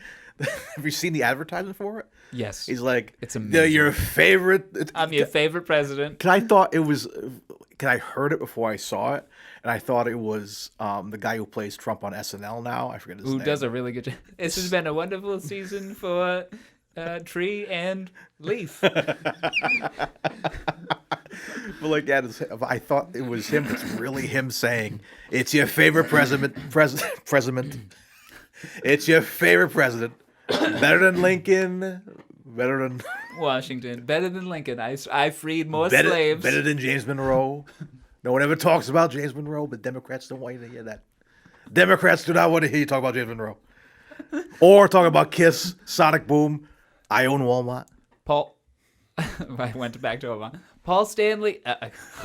Have you seen the advertisement for it? Yes. He's like, it's amazing. They're your favorite. I'm your favorite president. Cause I thought it was. Cause I heard it before I saw it, and I thought it was the guy who plays Trump on SNL now. I forget his name. Who does a really good job. This has been a wonderful season for Tree and Leaf. But like, yeah, I thought it was him. It's really him saying, "It's your favorite president. It's your favorite president. Better than Lincoln. Better than Washington. Better than Lincoln. I freed more slaves. Better than James Monroe. No one ever talks about James Monroe, but Democrats don't want you to hear that. Democrats do not want to hear you talk about James Monroe. Or talk about Kiss, Sonic Boom. I own Walmart. Paul. I went back to Obama. Paul Stanley.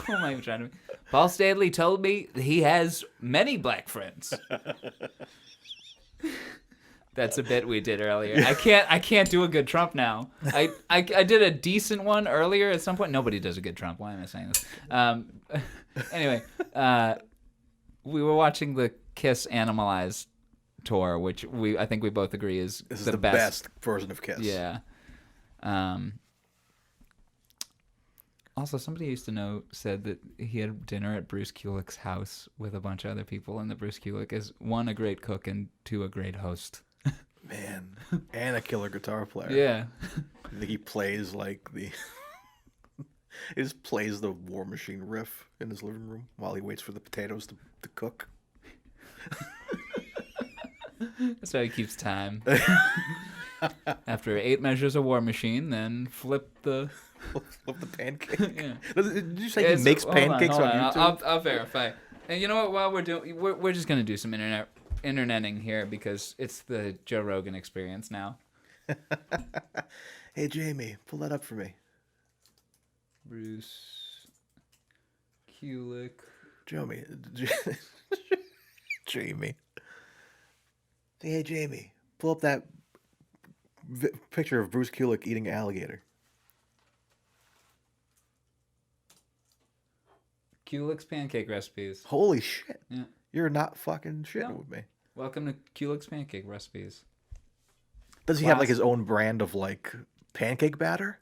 Who am I even trying to? Paul Stanley told me he has many black friends. That's a bit we did earlier. I can't do a good Trump now. I did a decent one earlier at some point. Nobody does a good Trump. Why am I saying this? Anyway, we were watching the Kiss Animalized tour, which I think we both agree is the best version of Kiss. Yeah. Also, somebody I used to know said that he had dinner at Bruce Kulick's house with a bunch of other people, and that Bruce Kulick is 1, a great cook, and 2, a great host. Man, and a killer guitar player. Yeah. I think he plays like the... he just plays the War Machine riff in his living room while he waits for the potatoes to cook. That's how he keeps time. After 8 measures of War Machine, then flip the pancake. Yeah. Did you say he makes pancakes on YouTube? I'll verify. And you know what? While we're just gonna do some interneting here because it's the Joe Rogan experience now. Hey Jamie, pull that up for me. Bruce Kulick. Jamie. Hey Jamie, pull up that picture of Bruce Kulick eating alligator. Kulick's pancake recipes. Holy shit. Yeah. You're not fucking shitting with me. Welcome to Kulick's pancake recipes. Does he have like his own brand of like pancake batter?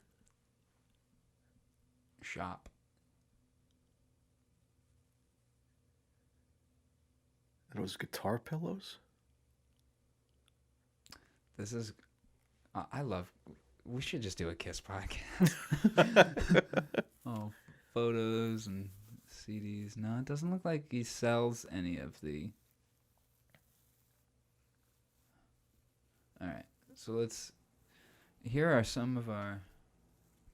Shop. And those guitar pillows? This is... we should just do a Kiss podcast. Oh, photos and CDs. No, it doesn't look like he sells any of the All right. So here are some of our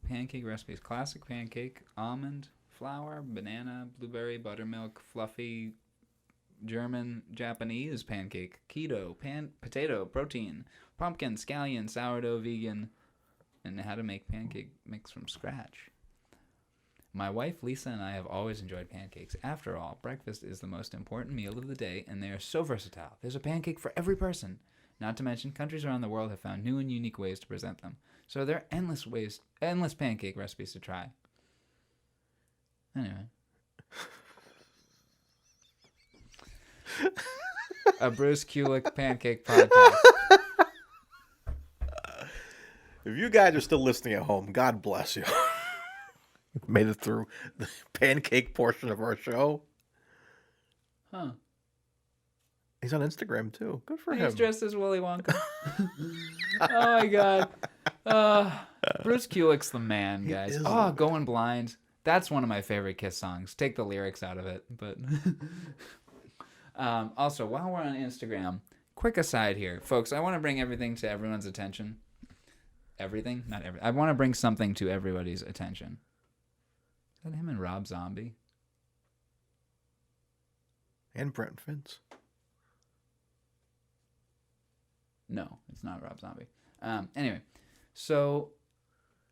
pancake recipes. Classic pancake, almond, flour, banana, blueberry, buttermilk, fluffy, German, Japanese pancake, keto, potato, protein, pumpkin, scallion, sourdough, vegan, and how to make pancake mix from scratch. My wife Lisa and I have always enjoyed pancakes. After all, breakfast is the most important meal of the day, and they are so versatile. There's a pancake for every person. Not to mention, countries around the world have found new and unique ways to present them. So there are endless pancake recipes to try. Anyway. A Bruce Kulick pancake podcast. If you guys are still listening at home, God bless you. Made it through the pancake portion of our show. Huh. He's on Instagram too. Good for him. He's dressed as Willy Wonka. Oh my God. Bruce Kulick's the man, guys. Going Blind. That's one of my favorite Kiss songs. Take the lyrics out of it, but also, while we're on Instagram, quick aside here, folks. I want to bring everything to everyone's attention. Everything, not everything. I want to bring something to everybody's attention. Is that him and Rob Zombie? And Brent Vince. No, it's not Rob Zombie. Anyway, so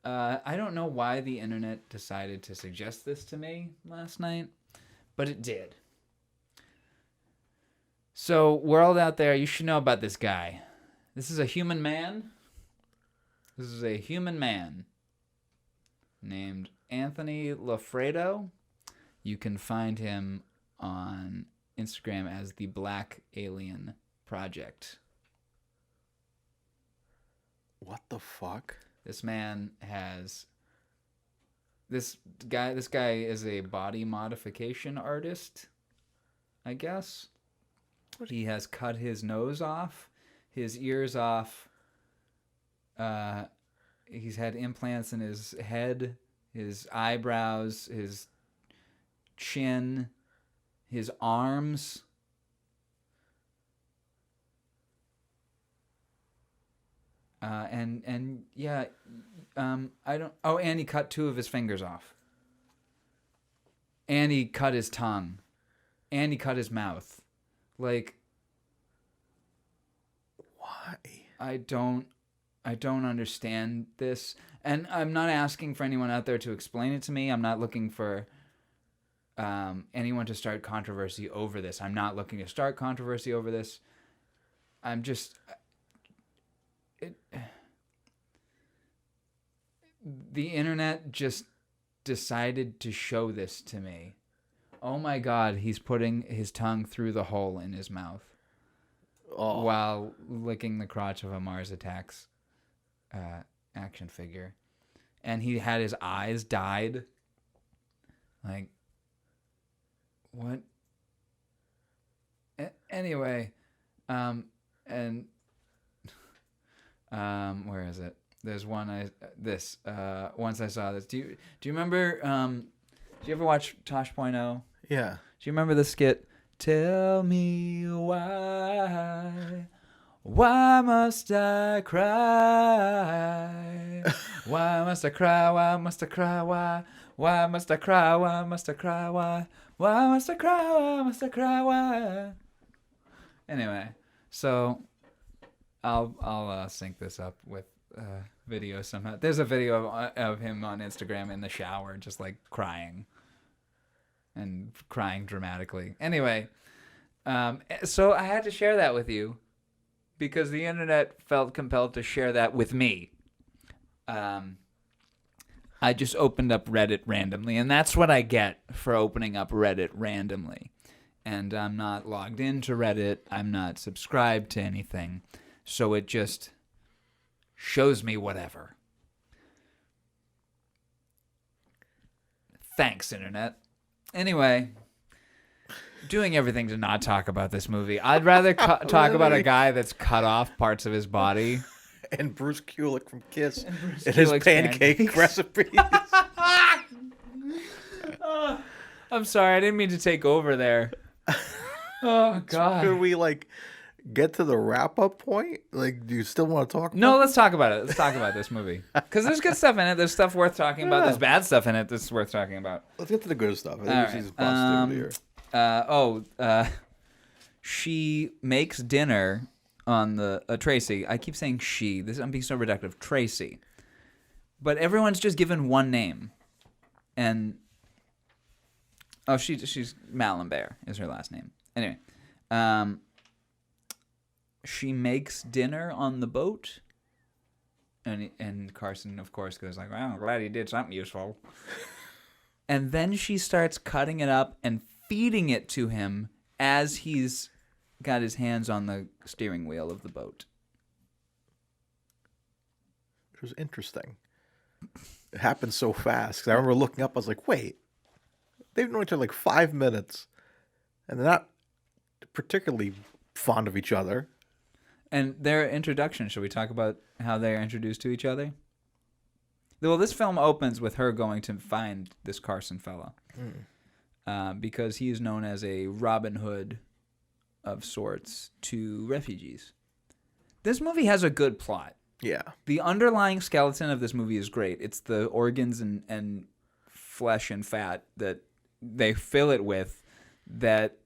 I don't know why the internet decided to suggest this to me last night, but it did. So, world out there, you should know about this guy. This is a human man. This is a human man named Anthony Lafredo. You can find him on Instagram as the Black Alien Project. What the fuck? This man has... This guy is a body modification artist, I guess. He has cut his nose off, his ears off. He's had implants in his head, his eyebrows, his chin, his arms. And he cut 2 of his fingers off. And he cut his tongue. And he cut his mouth. Like, why? I don't understand this. And I'm not asking for anyone out there to explain it to me. I'm not looking for anyone to start controversy over this. I'm not looking to start controversy over this. I'm just... The internet just decided to show this to me. Oh my God, he's putting his tongue through the hole in his mouth while licking the crotch of a Mars Attacks action figure. And he had his eyes dyed. Like, what? Anyway, where is it? There's one once I saw this. Do you remember? Did you ever watch Tosh.0? Yeah. Do you remember the skit? Tell me why must I cry? Why must I cry? Why must I cry? Why must I cry? Why must I cry? Why must I cry? Why must I cry? Why? Anyway, so I'll sync this up with video somehow. There's a video of him on Instagram in the shower, just like crying dramatically. Anyway, so I had to share that with you because the internet felt compelled to share that with me. I just opened up Reddit randomly, and that's what I get for opening up Reddit randomly. And I'm not logged into Reddit. I'm not subscribed to anything. So it just shows me whatever. Thanks, internet. Anyway, doing everything to not talk about this movie. I'd rather talk about a guy that's cut off parts of his body. And Bruce Kulick from Kiss and his pancake recipes. I'm sorry, I didn't mean to take over there. Oh, God. Could we, get to the wrap-up point? Like, do you still want to talk about No, let's talk about it. Let's talk about this movie. Because there's good stuff in it. There's stuff worth talking about. There's bad stuff in it that's worth talking about. Let's get to the good stuff. I think All we see some positivity here. She makes dinner on the Tracy. I keep saying she. I'm being so reductive. Tracy. But everyone's just given one name. And she's Malambert is her last name. Anyway, she makes dinner on the boat, and Carson, of course, goes like, "Well, I'm glad he did something useful." And then she starts cutting it up and feeding it to him as he's got his hands on the steering wheel of the boat. It was interesting. It happened so fast. 'Cause I remember looking up, I was like, wait, they've known each other like 5 minutes, and they're not particularly fond of each other. And their introduction, should we talk about how they're introduced to each other? Well, this film opens with her going to find this Carson fella. Because he is known as a Robin Hood of sorts to refugees. This movie has a good plot. Yeah. The underlying skeleton of this movie is great. It's the organs and flesh and fat that they fill it with that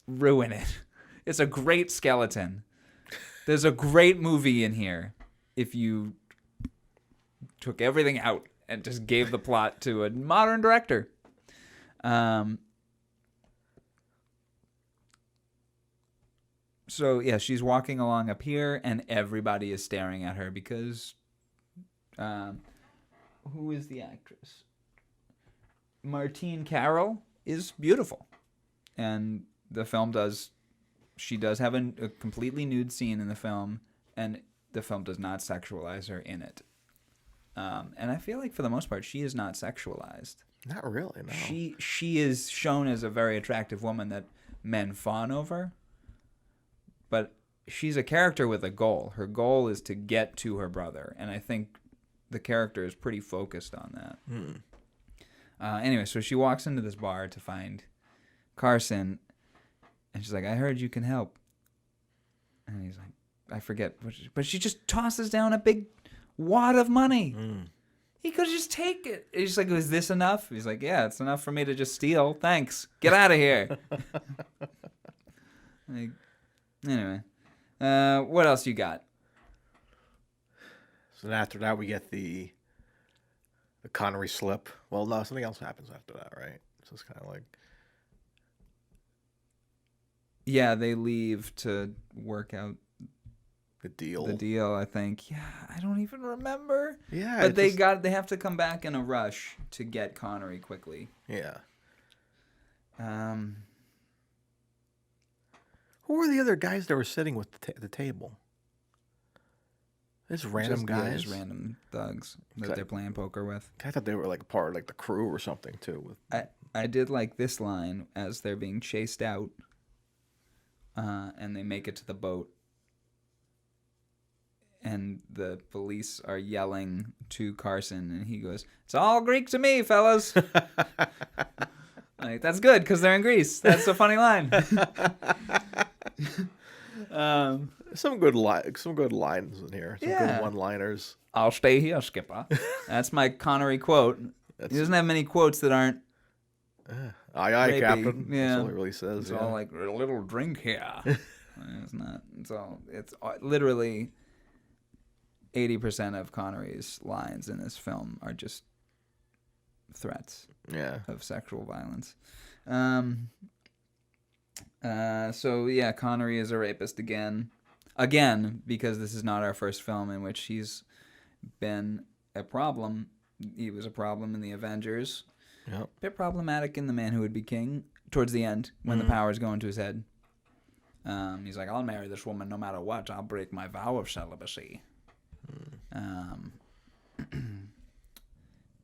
ruin it. It's a great skeleton. There's a great movie in here if you took everything out and just gave the plot to a modern director. So, yeah, she's walking along up here, and everybody is staring at her because... who is the actress? Martine Carol is beautiful. And the film does... She does have a completely nude scene in the film, and the film does not sexualize her in it. And I feel like, for the most part, she is not sexualized. Not really, no. She is shown as a very attractive woman that men fawn over. But she's a character with a goal. Her goal is to get to her brother. And I think the character is pretty focused on that. Anyway, so she walks into this bar to find Carson. And she's like, I heard you can help. And he's like, I forget. But she just tosses down a big wad of money. He could just take it. He's like, is this enough? He's like, yeah, it's enough for me to just steal. Thanks. Get out of here. Like, anyway. What else you got? So then after that, we get the Connery slip. Well, no, something else happens after that, right? So it's kind of like... Yeah, they leave to work out the deal. I think. Yeah, I don't even remember. Yeah, but they have to come back in a rush to get Connery quickly. Yeah. Who were the other guys that were sitting with the table? Just random guys. Yeah, just random thugs that they're playing poker with. I thought they were like part of like the crew or something too. I did like this line as they're being chased out. And they make it to the boat. And the police are yelling to Carson, and he goes, "It's all Greek to me, fellas." Like, that's good, because they're in Greece. That's a funny line. Some good lines in here. Some good one-liners. I'll stay here, Skipper. That's my Connery quote. He doesn't have many quotes that aren't Aye, aye, rapey. Captain. Yeah. That's all he really says. It's all like, a little drink here. It's not. It's literally 80% of Connery's lines in this film are just threats of sexual violence. So, yeah, Connery is a rapist again. Again, because this is not our first film in which he's been a problem. He was a problem in The Avengers. Yep. A bit problematic in The Man Who Would Be King towards the end when the powers go into his head. He's like, I'll marry this woman no matter what. I'll break my vow of celibacy.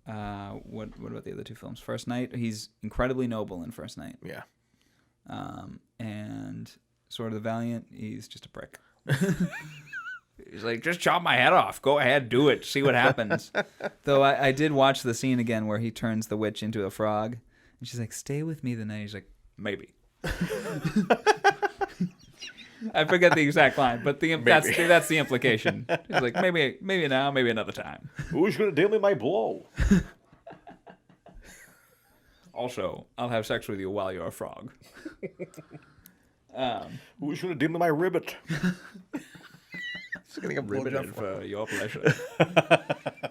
What about the other two films? First Night, he's incredibly noble in First Night. Yeah. And Sword of the Valiant, he's just a prick. He's like, just chop my head off. Go ahead, do it. See what happens. Though I did watch the scene again where he turns the witch into a frog. And she's like, stay with me the night. He's like, maybe. I forget the exact line, but that's the implication. He's like, maybe now, maybe another time. Who's gonna deal me my blow? Also, I'll have sex with you while you're a frog. Who's gonna deal me my ribbit? It's getting a ribbit for your pleasure.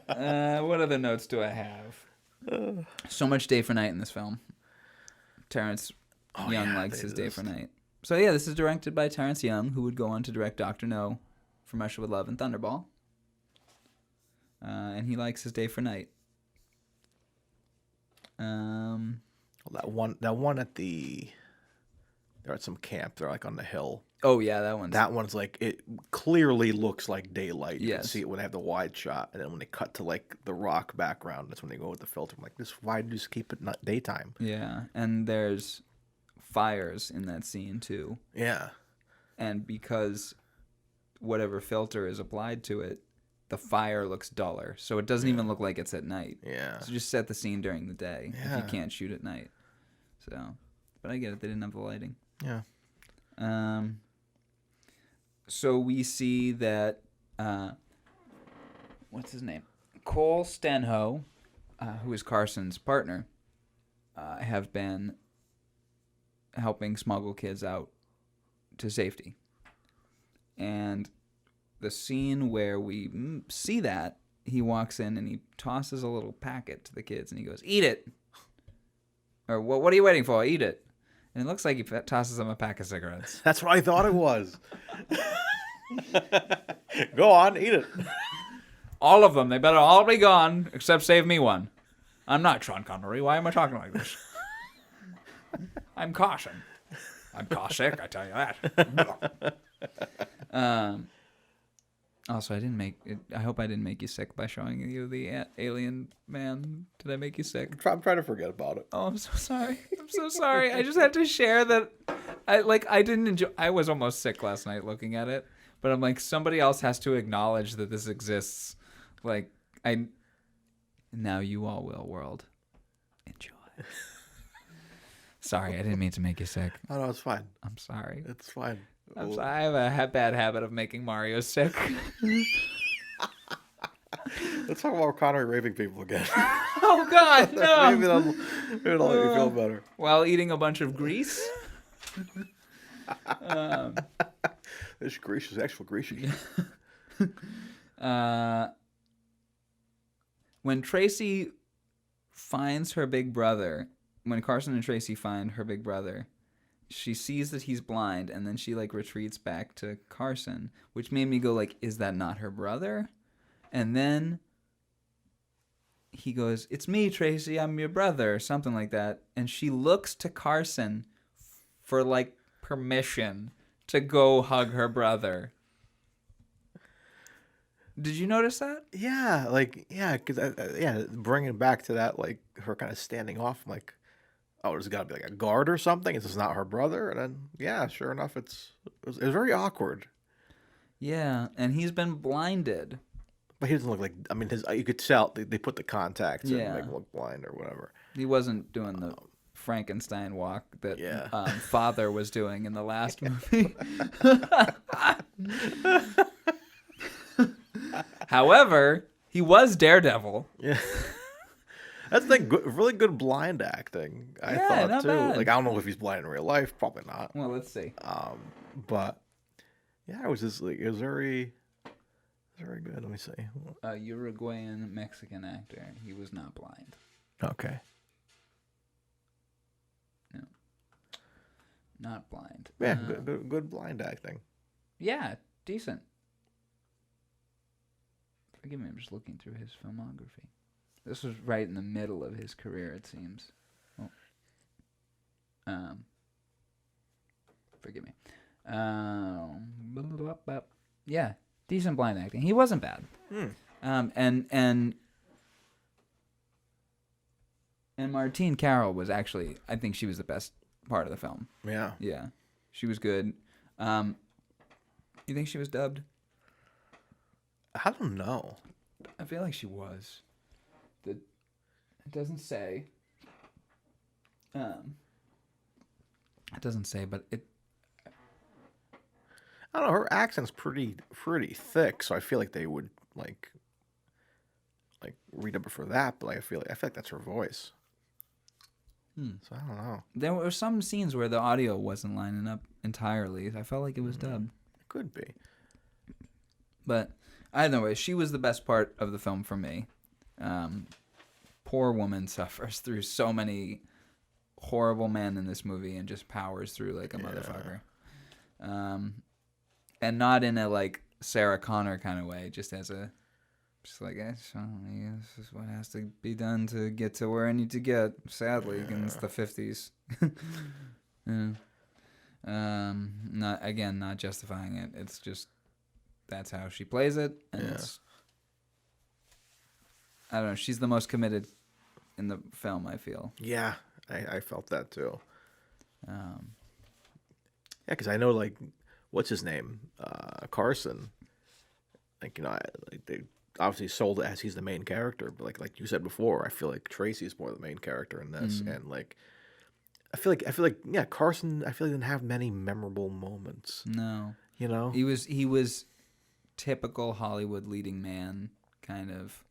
What other notes do I have? So much day for night in this film. Terrence Young likes his day for night. So yeah, this is directed by Terrence Young, who would go on to direct Dr. No, From Russia with Love, and Thunderball. And he likes his day for night. That one at they're at some camp. They're like on the hill. Oh yeah, that one's like, it clearly looks like daylight. You can Yes. see it when they have the wide shot, and then when they cut to like the rock background, that's when they go with the filter. I'm like, why do you just keep it not daytime? Yeah, and there's fires in that scene too. Yeah. And because whatever filter is applied to it, the fire looks duller, so it doesn't even look like it's at night. Yeah. So just set the scene during the day if you can't shoot at night. So, but I get it. They didn't have the lighting. Yeah. So we see that what's his name? Cole Stenhoe, who is Carson's partner, have been helping smuggle kids out to safety. And the scene where we see that, he walks in and he tosses a little packet to the kids and he goes, "Eat it!" Or, what are you waiting for? Eat it. And it looks like he tosses them a pack of cigarettes. That's what I thought it was. Go on, eat it. All of them. They better all be gone, except save me one. I'm not Sean Connery. Why am I talking like this? I'm Caution. I'm Causick, I tell you that. Also, I hope I didn't make you sick by showing you the alien man. Did I make you sick? I'm trying to forget about it. Oh, I'm so sorry. I'm so sorry. I just had to share that. I didn't enjoy. I was almost sick last night looking at it, but I'm like, somebody else has to acknowledge that this exists. Now you all will, world. Enjoy. Sorry, I didn't mean to make you sick. Oh, no, it's fine. I'm sorry. It's fine. I'm sorry. I have a bad habit of making Mario sick. Let's talk about Connery raping people again. Oh, God, no. Maybe that'll make me feel better. While eating a bunch of grease? This grease is actual greasy. When Tracy finds her big brother, when Carson and Tracy find her big brother, she sees that he's blind, and then she retreats back to Carson, which made me go is that not her brother? And then he goes, "It's me, Tracy, I'm your brother," or something like that. And she looks to Carson for permission to go hug her brother. Did you notice that? Yeah, because bringing it back to that, her kind of standing off, I'm like, oh, there's got to be a guard or something. Is this not her brother? And then, yeah, sure enough, it was very awkward. Yeah, and he's been blinded. But he doesn't look like, you could tell they put the contacts in to make him look blind or whatever. He wasn't doing the Frankenstein walk that Father was doing in the last movie. However, he was Daredevil. Yeah. That's really good blind acting, I thought, not too. bad. I don't know if he's blind in real life. Probably not. Well, let's see. But, yeah, it was just, it was very good. Let me see. Uruguayan Mexican actor. He was not blind. Okay. No. Not blind. Yeah, good blind acting. Yeah, decent. Forgive me, I'm just looking through his filmography. This was right in the middle of his career, it seems. Forgive me. Yeah, decent blind acting. He wasn't bad. And Martine Carol was actually, I think she was the best part of the film. Yeah. Yeah, she was good. You think she was dubbed? I don't know. I feel like she was. It doesn't say. It doesn't say, but it. I don't know. Her accent's pretty thick, so I feel like they would like redub it for that. But like, I feel like that's her voice. So I don't know. There were some scenes where the audio wasn't lining up entirely. I felt like it was dubbed. It could be. But either way, she was the best part of the film for me. Poor woman suffers through so many horrible men in this movie and just powers through like a motherfucker. And not in a like Sarah Connor kind of way, just as a like, this is what has to be done to get to where I need to get, sadly, against the 50s. Not justifying it. It's just, that's how she plays it. And it's, I don't know, she's the most committed in the film, I feel. Yeah, I felt that too. Yeah, because I know, like, what's his name? Carson. Like, they obviously sold it as he's the main character, but like you said before, I feel like Tracy's more the main character in this, and like I feel like yeah, Carson, I feel like didn't have many memorable moments. No, he was typical Hollywood leading man kind of.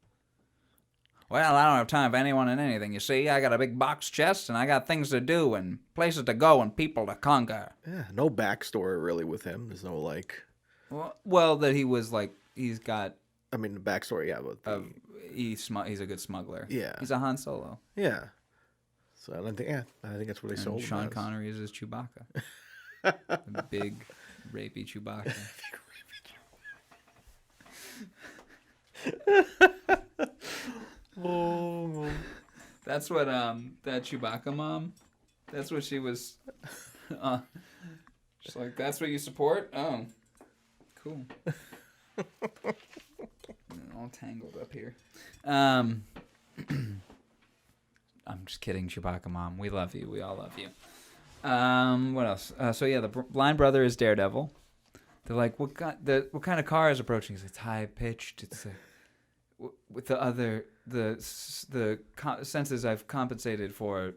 Well, I don't have time for anyone and anything. You see, I got a big box chest, and I got things to do, and places to go, and people to conquer. Yeah, no backstory really with him. There's no like. Well, that he was like he's got. I mean, the backstory, yeah, but he's a good smuggler. Yeah, he's a Han Solo. Yeah, so I think that's what they sold. Sean Connery is his Chewbacca, a big rapey Chewbacca. Oh, that's what that Chewbacca mom. That's what she was. Just like that's what you support. Oh, cool. All tangled up here. I'm just kidding, Chewbacca mom. We love you. We all love you. What else? So yeah, the blind brother is Daredevil. They're like, what kind of car is approaching? It's high pitched. It's with the senses I've compensated for.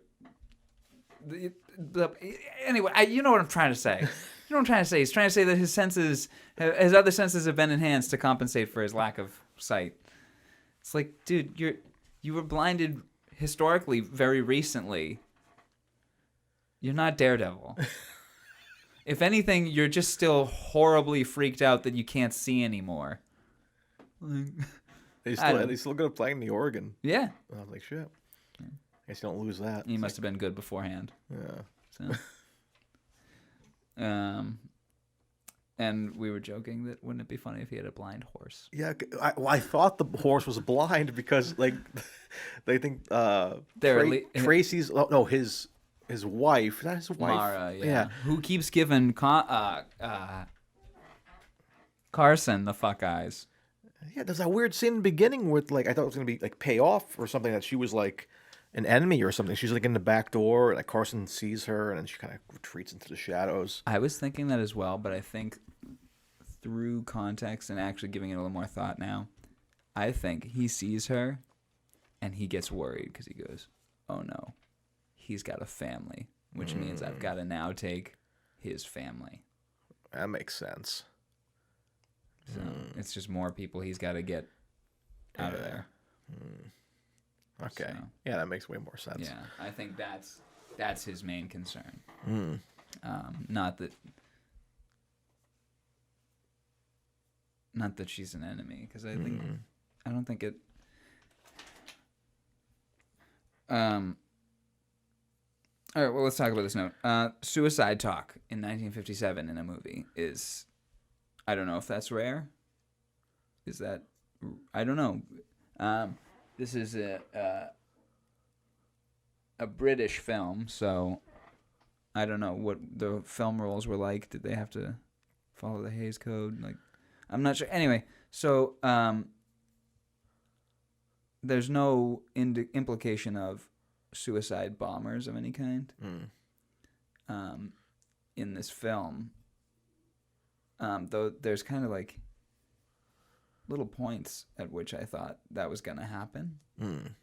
Anyway, you know what I'm trying to say. You know what I'm trying to say? He's trying to say that his other senses have been enhanced to compensate for his lack of sight. It's like, dude, you were blinded historically very recently. You're not Daredevil. If anything, you're just still horribly freaked out that you can't see anymore. He's still good at playing the organ. Yeah. I was like, shit. I guess you don't lose that. He must have been good beforehand. Yeah. So. And we were joking that wouldn't it be funny if he had a blind horse? Yeah, I thought the horse was blind because like they think Tracy's his wife, is that his wife? Mara, yeah. Who keeps giving Carson the fuck eyes. Yeah, there's that weird scene in the beginning with like I thought it was gonna be like payoff or something that she was like an enemy or something. She's like in the back door, and like Carson sees her, and then she kind of retreats into the shadows. I was thinking that as well, but I think through context and actually giving it a little more thought now, I think he sees her, and he gets worried because he goes, "Oh no, he's got a family, which means I've got to now take his family." That makes sense. So it's just more people he's got to get out of there. Okay. So, yeah, that makes way more sense. Yeah, I think that's his main concern. Not that she's an enemy, because I don't think it. All right, well, let's talk about this note. Suicide talk in 1957 in a movie is, I don't know if that's rare. Is that, I don't know. This is a British film, so I don't know what the film rules were like. Did they have to follow the Hays Code? Like, I'm not sure. Anyway, so there's no implication of suicide bombers of any kind in this film. Though there's kind of like little points at which I thought that was going to happen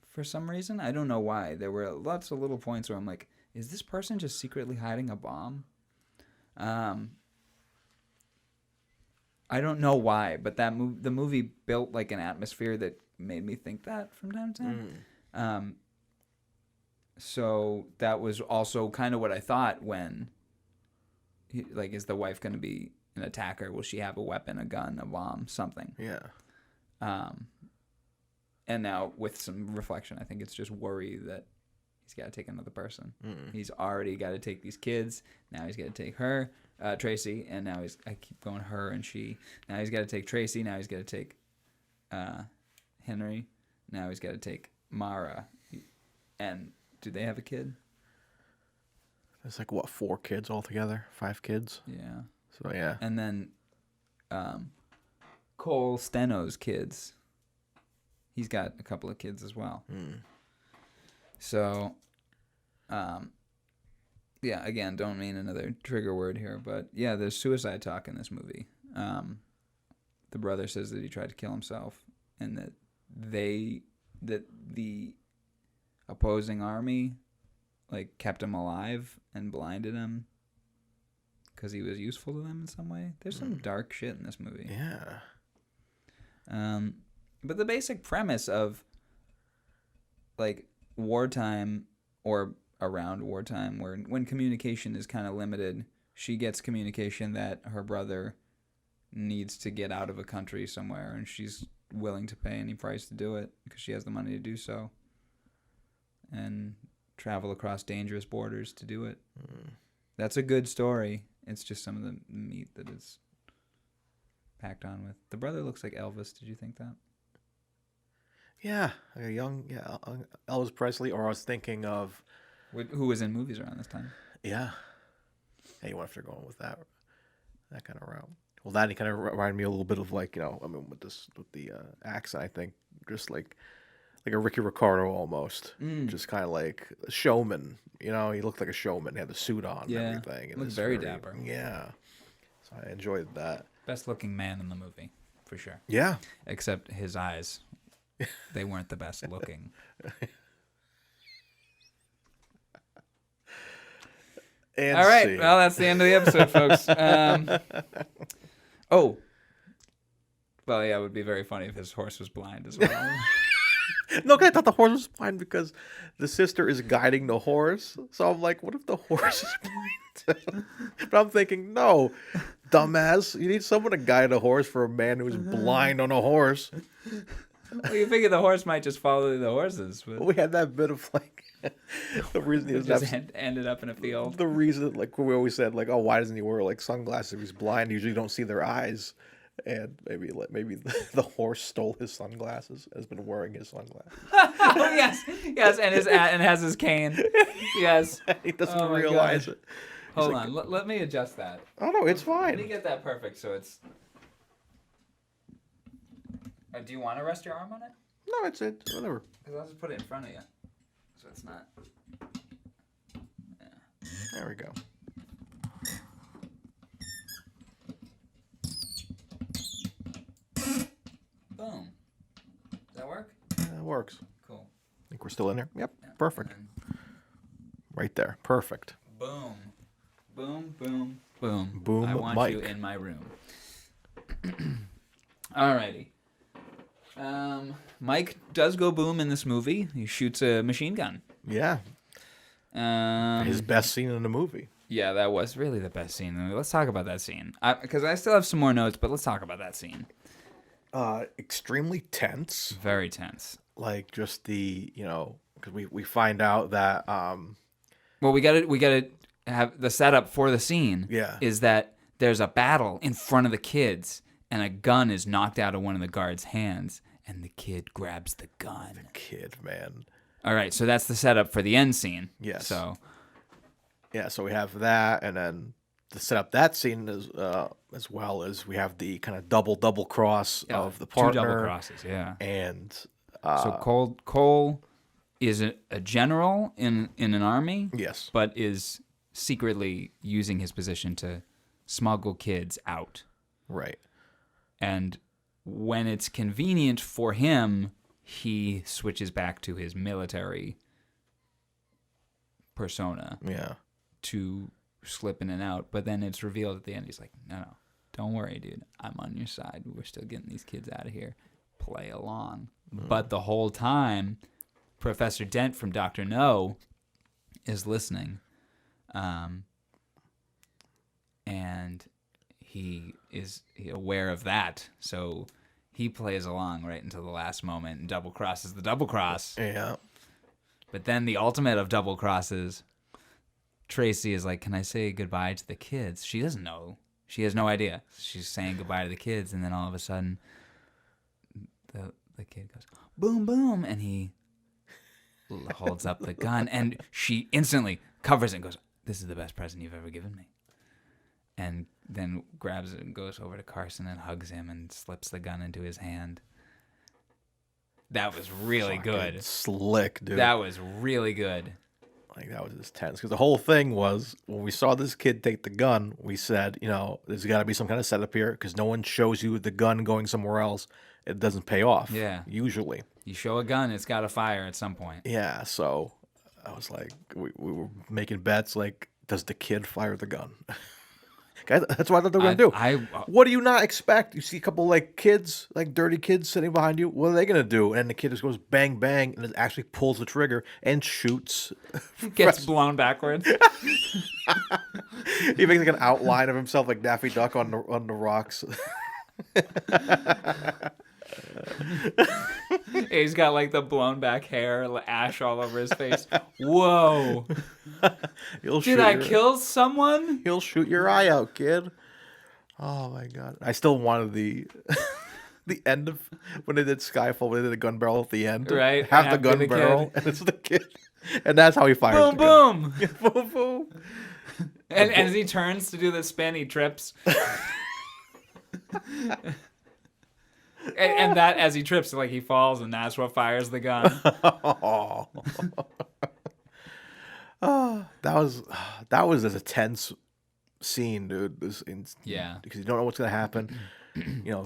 for some reason. I don't know why. There were lots of little points where I'm like, is this person just secretly hiding a bomb? I don't know why, but the movie built like an atmosphere that made me think that from time to time. So that was also kind of what I thought when, like, is the wife going to be an attacker? Will she have a weapon, a gun, a bomb, something? Yeah. And now with some reflection, I think it's just worry that he's got to take another person. He's already got to take these kids. Now he's got to take her, Tracy, and now I keep going her and she. Now he's got to take Tracy. Now he's got to take Henry. Now he's got to take Mara. And do they have a kid? It's like, what, 4 kids altogether? 5 kids? Yeah. So, yeah. And then Cole Steno's kids. He's got a couple of kids as well. So, yeah, again, don't mean another trigger word here, but yeah, there's suicide talk in this movie. The brother says that he tried to kill himself, and that the opposing army like kept him alive and blinded him because he was useful to them in some way. There's some dark shit in this movie. Yeah. But the basic premise of like wartime or around wartime, when communication is kind of limited, she gets communication that her brother needs to get out of a country somewhere, and she's willing to pay any price to do it because she has the money to do so and travel across dangerous borders to do it. That's a good story. It's just some of the meat that is packed on with. The brother looks like Elvis. Did you think that? Yeah, like a young, Elvis Presley. Or I was thinking of who was in movies around this time. Yeah. Hey, what if they're going with that kind of route? Well, that kind of reminded me a little bit of like, with the accent, I think just like a Ricky Ricardo almost, just kind of like a showman. He looked like a showman. He had the suit on and everything. Looked very dapper. Yeah. So I enjoyed that. Best looking man in the movie, for sure. Yeah. Except his eyes. They weren't the best looking. And all right. see. Well, that's the end of the episode, folks. Well, yeah, it would be very funny if his horse was blind as well. No, I thought the horse was blind because the sister is guiding the horse. So I'm like, what if the horse is blind? But I'm thinking, no, dumbass. You need someone to guide a horse for a man who's blind on a horse. Well, you figure the horse might just follow the horses. But We had that bit of like the reason he just ended up in a field. The reason, like we always said, like, oh, why doesn't he wear like sunglasses if he's blind? Usually, you don't see their eyes. And maybe the horse stole his sunglasses. Has been wearing his sunglasses. Oh yes, and has his cane. Yes, he doesn't realize it. Hold on, let me adjust that. Oh no, it's fine. Let me get that perfect so it's. Do you want to rest your arm on it? No, it's whatever. Because I'll just put it in front of you, so it's not. Yeah. There we go. Boom. Does that work? Yeah, it works. Cool. Think we're still in there? Yep. Yeah. Perfect. Right there. Perfect. Boom. Boom, boom, boom. Boom, I want Mike. you in my room. Alrighty. Mike does go boom in this movie. He shoots a machine gun. Yeah. His best scene in the movie. Yeah, that was really the best scene. Let's talk about that scene. Because I still have some more notes, but let's talk about that scene. Extremely tense. Very tense. Like just because we find out that Well, we gotta have the setup for the scene. Yeah. Is that there's a battle in front of the kids, and a gun is knocked out of one of the guards' hands, and the kid grabs the gun. the kid, man. All right, so that's the setup for the end scene. Yes. So. Yeah, so we have that, and then to set up that scene as well as we have the kind of double cross of the partner. 2 double crosses, yeah. And so Cole is a general in an army. Yes. But is secretly using his position to smuggle kids out. Right. And when it's convenient for him, he switches back to his military persona. Yeah. To slip in and out, but then it's revealed at the end. He's like, no, Don't worry, dude. I'm on your side. We're still getting these kids out of here. Play along. But the whole time, Professor Dent from Dr. No is listening. And he is aware of that. So he plays along right until the last moment and double crosses the double cross. Yeah. But then the ultimate of double crosses, Tracy is like, can I say goodbye to the kids? She doesn't know. She has no idea. She's saying goodbye to the kids, and then all of a sudden, the kid goes, boom, boom, and he holds up the gun, and she instantly covers it and goes, this is the best present you've ever given me. And then grabs it and goes over to Carson and hugs him and slips the gun into his hand. That was really good. Slick, dude. That was really good. Like, that was just tense. Because the whole thing was, when we saw this kid take the gun, we said, there's got to be some kind of setup here, because no one shows you the gun going somewhere else. It doesn't pay off. Yeah. Usually. You show a gun, it's got to fire at some point. Yeah, so I was like, we were making bets, like, does the kid fire the gun? That's what I thought they were going to do. What do you not expect? You see a couple, like, kids, like, dirty kids sitting behind you. What are they going to do? And the kid just goes bang, bang, and it actually pulls the trigger and shoots. Gets blown backwards. He makes, like, an outline of himself, like Daffy Duck on the rocks. He's got like the blown back hair, ash all over his face. Whoa. Did I kill someone? He'll shoot your eye out, kid. Oh my god. I still wanted the end of when they did Skyfall, when they did the gun barrel at the end. Right. Have the gun barrel, and it's the kid. And that's how he fires the gun. Boom, boom. Boom, boom. And as he turns to do the spin, he trips. And that, as he trips, like, he falls, and that's what fires the gun. That was a tense scene, dude. Yeah. Because you don't know what's gonna happen.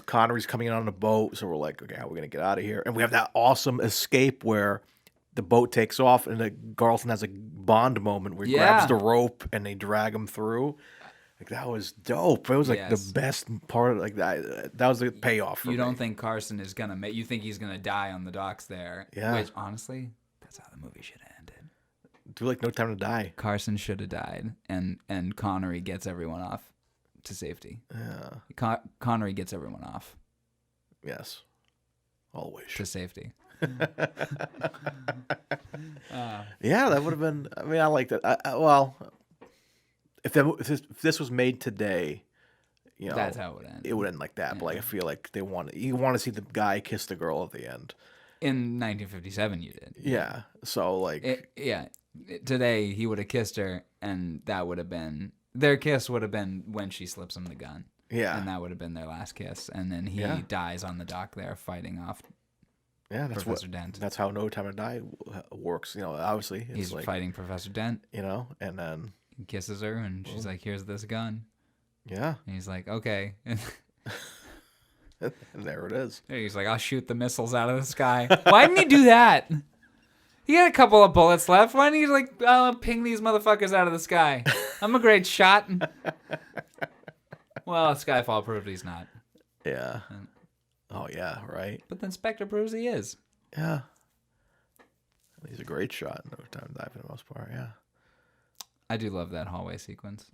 Connery's coming in on the boat, so we're like, okay, how are we gonna get out of here? And we have that awesome escape where the boat takes off, and Carlson has a Bond moment where he grabs the rope and they drag him through. Like, that was dope. It was like the best part of, like, that was the payoff for me. You don't think Carson is gonna make? You think he's gonna die on the docks there? Yeah. Which, honestly, that's how the movie should have ended. Do like No Time to Die. Carson should have died, and Connery gets everyone off to safety. Yeah. Connery gets everyone off. Yes. Always. To safety. Yeah, that would have been. I mean, I like that. Well. If this was made today, that's how it would end. It would end like that. Yeah. But like, I feel like you want to see the guy kiss the girl at the end. In 1957, you did. Yeah. So like, today he would have kissed her, and that would have been their kiss. Would have been when she slips him the gun. Yeah. And that would have been their last kiss, and then he dies on the dock there, fighting off. Yeah, that's Professor Dent. That's how No Time to Die works. Obviously he's like, fighting Professor Dent. And then. He kisses her, and she's like, here's this gun. Yeah. And he's like, okay. And there it is. He's like, I'll shoot the missiles out of the sky. Why didn't he do that? He had a couple of bullets left. Why didn't he, like, ping these motherfuckers out of the sky? I'm a great shot. Well, Skyfall proved he's not. Yeah. Oh, yeah, right. But then Spectre proves he is. Yeah. He's a great shot. No Time to Die for the most part, yeah. I do love that hallway sequence.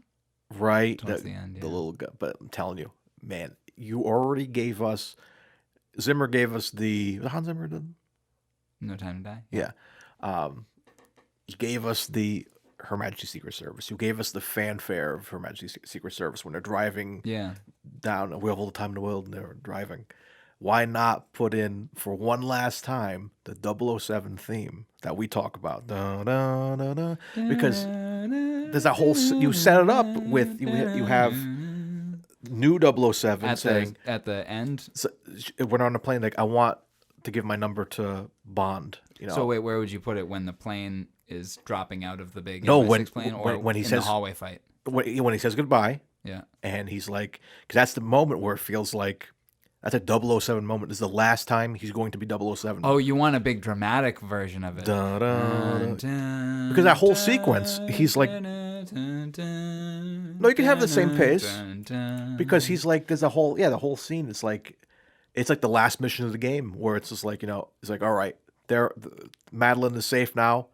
Right. Towards the end, The little guy. But I'm telling you, man, you already gave us... Zimmer gave us the... Hans Zimmer did? No Time to Die? Yeah. You gave us the Her Majesty's Secret Service. You gave us the fanfare of Her Majesty's Secret Service when they're driving down. We have all the time in the world and they're driving. Why not put in, for one last time, the 007 theme that we talk about? Da, da, da, da. Because there's that whole... You set it up with... You have new 007 saying... At the end? So, when on the plane, like, I want to give my number to Bond. So wait, where would you put it when the plane is dropping out of the big plane, or when he in says the hallway fight? When he says goodbye, yeah, and he's like, because that's the moment where it feels like That's a 007 moment. This is the last time he's going to be 007. Oh, you want a big dramatic version of it. Because that whole sequence, he's like... No, you can have the same pace. Because he's like, there's a whole... Yeah, the whole scene is like... It's like the last mission of the game where it's just like, it's like, all right, Madeline is safe now.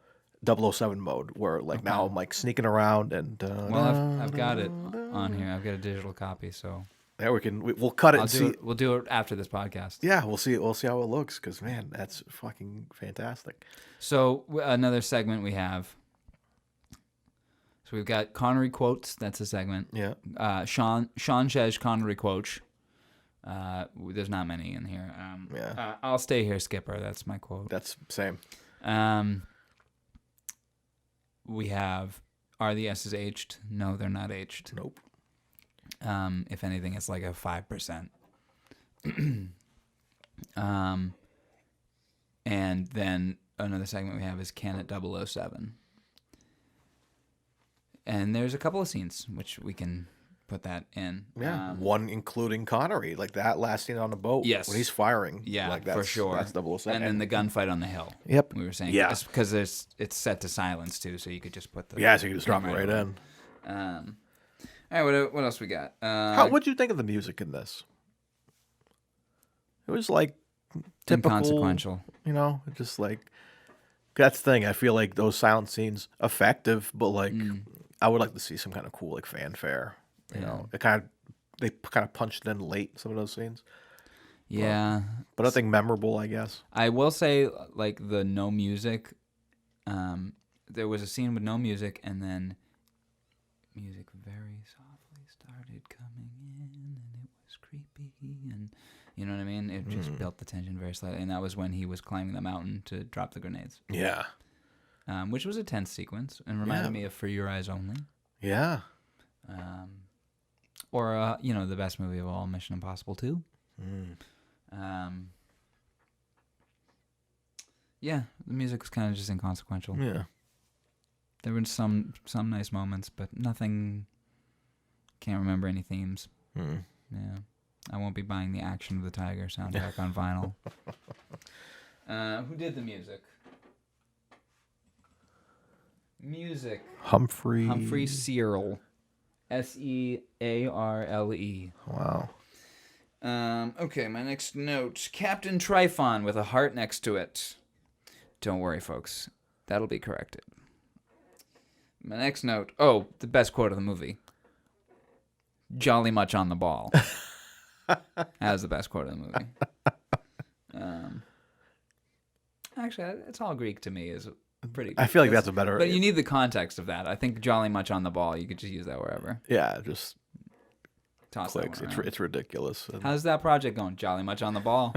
007 mode where like now I'm like sneaking around and... Well, I've got it on here. I've got a digital copy, so... Yeah, we'll cut it and see. We'll do it after this podcast. Yeah, we'll see how it looks because man, that's fucking fantastic. So another segment we have. So we've got Connery quotes. That's a segment. Yeah. Sean says Connery quotes. There's not many in here. I'll stay here, Skipper. That's my quote. That's same. We have, are the S's aged? No, they're not aged. Nope. If anything, it's like a 5%. And then another segment we have is Can It 007. And there's a couple of scenes which we can put that in. Yeah, one including Connery, like that last scene on the boat. Yes. When he's firing. Yeah, like for sure. That's 007. And then the gunfight on the hill. Yep. We were saying. Yeah. Just because it's set to silence, too, so you could just put the... Yeah, so you can just drop it right in. All right, what else we got? What'd you think of the music in this? It was like typical, inconsequential. Just like that's the thing. I feel like those silent scenes effective, but like I would like to see some kind of cool like fanfare. You know, they kind of punched in late some of those scenes. Yeah, but nothing memorable, I guess. I will say like the no music. There was a scene with no music, and then music very softly started coming in, and it was creepy, and you know what I mean? It just built the tension very slightly, and that was when he was climbing the mountain to drop the grenades. Yeah. Which was a tense sequence, and reminded me of For Your Eyes Only. Yeah. Or, the best movie of all, Mission Impossible 2. Yeah, the music was kind of just inconsequential. Yeah. There were some nice moments, but nothing. Can't remember any themes. Yeah, I won't be buying the Action of the Tiger soundtrack on vinyl. Who did the music? Humphrey Searle, Searle. Wow. Okay, my next note: Captain Trifon with a heart next to it. Don't worry, folks, that'll be corrected. My next note. Oh, the best quote of the movie. Jolly much on the ball. That was the best quote of the movie. Actually, it's all Greek to me. Is pretty good. I feel like that's a better... But you need the context of that. I think jolly much on the ball. You could just use that wherever. Yeah, just toss clicks. It's ridiculous. How's that project going? Jolly much on the ball.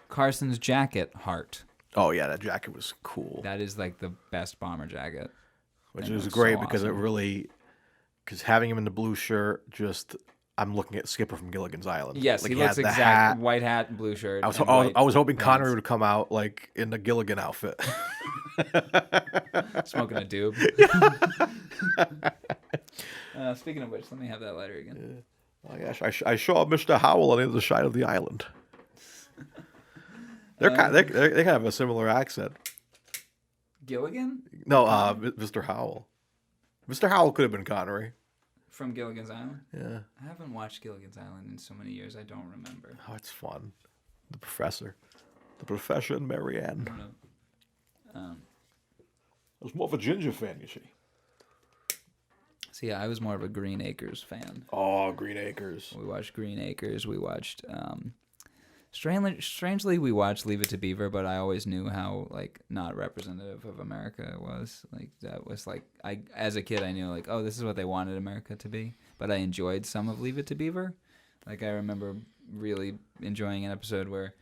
Carson's jacket, heart. Oh, yeah, that jacket was cool. That is like the best bomber jacket. Which was great because it really... Because having him in the blue shirt, I'm looking at Skipper from Gilligan's Island. Yes, like, he looks exact. White hat and blue shirt. I was hoping Connery would come out like in the Gilligan outfit. Smoking a doob. Speaking of which, let me have that lighter again. Oh, yes, I saw Mr. Howell on the other side of the island. They kind of have a similar accent. Gilligan? No, Mr. Howell. Mr. Howell could have been Connery. From Gilligan's Island? Yeah. I haven't watched Gilligan's Island in so many years, I don't remember. Oh, it's fun. The Professor. The Professor and Marianne. I was more of a Ginger fan, you see. So yeah, I was more of a Green Acres fan. Oh, Green Acres. We watched Green Acres. We watched... Strangely, we watched Leave It to Beaver, but I always knew how like not representative of America it was. Like that was like as a kid I knew like, oh, this is what they wanted America to be. But I enjoyed some of Leave It to Beaver. Like I remember really enjoying an episode where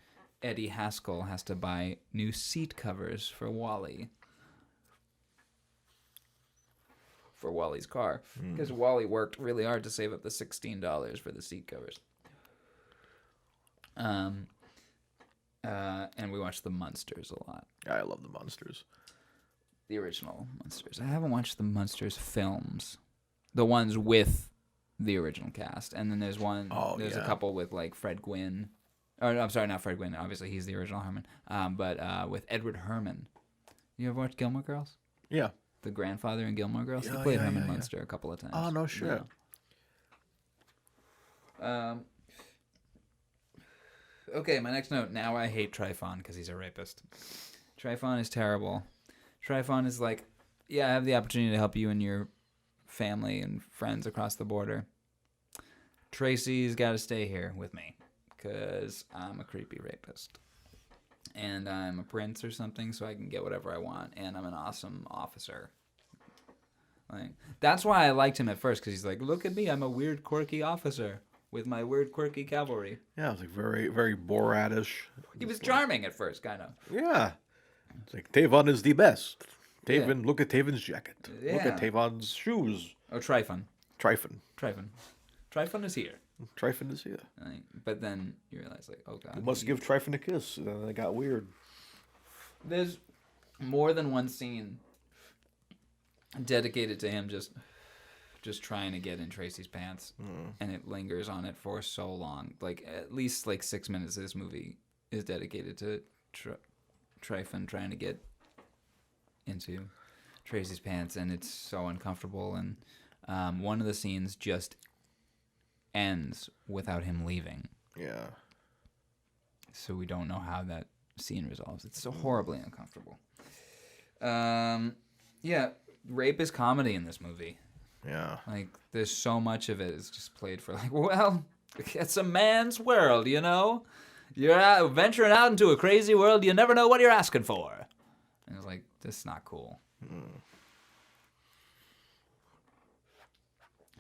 Eddie Haskell has to buy new seat covers for Wally. For Wally's car, because Wally worked really hard to save up the $16 for the seat covers. And we watched The Munsters a lot. I love The Munsters. The original Munsters. I haven't watched the Munsters films. The ones with the original cast. And then there's a couple with like Fred Gwynn. Or I'm sorry, not Fred Gwynn. Obviously, he's the original Herman. But with Edward Herman. You ever watch Gilmore Girls? Yeah. The grandfather in Gilmore Girls. He played Herman Munster a couple of times. Oh, no shit. Yeah. Okay, my next note. Now I hate Trifon because he's a rapist. Trifon is terrible. Trifon is like, yeah, I have the opportunity to help you and your family and friends across the border. Tracy's got to stay here with me because I'm a creepy rapist. And I'm a prince or something, so I can get whatever I want. And I'm an awesome officer. Like, that's why I liked him at first, because he's like, look at me, I'm a weird, quirky officer with my weird, quirky cavalry. Yeah, it was like very, very Borat-ish. He was charming at first, kind of. Yeah. It's like, Tavon is the best. Taven, look at Taven's jacket. Yeah. Look at Tavon's shoes. Oh, Trifon is here. Trifon is here. But then you realize, like, oh, God. You must give Trifon a kiss. And then it got weird. There's more than one scene dedicated to him just trying to get in Tracy's pants. And it lingers on it for so long. Like, at least, 6 minutes of this movie is dedicated to Trifon trying to get into Tracy's pants. And it's so uncomfortable. And one of the scenes just ends without him leaving. Yeah. So we don't know how that scene resolves. It's so horribly uncomfortable. Yeah, rape is comedy in this movie. Yeah. Like, there's so much of it is just played for, like, well, it's a man's world, you know? You're out, venturing out into a crazy world, you never know what you're asking for. And it's like, this is not cool.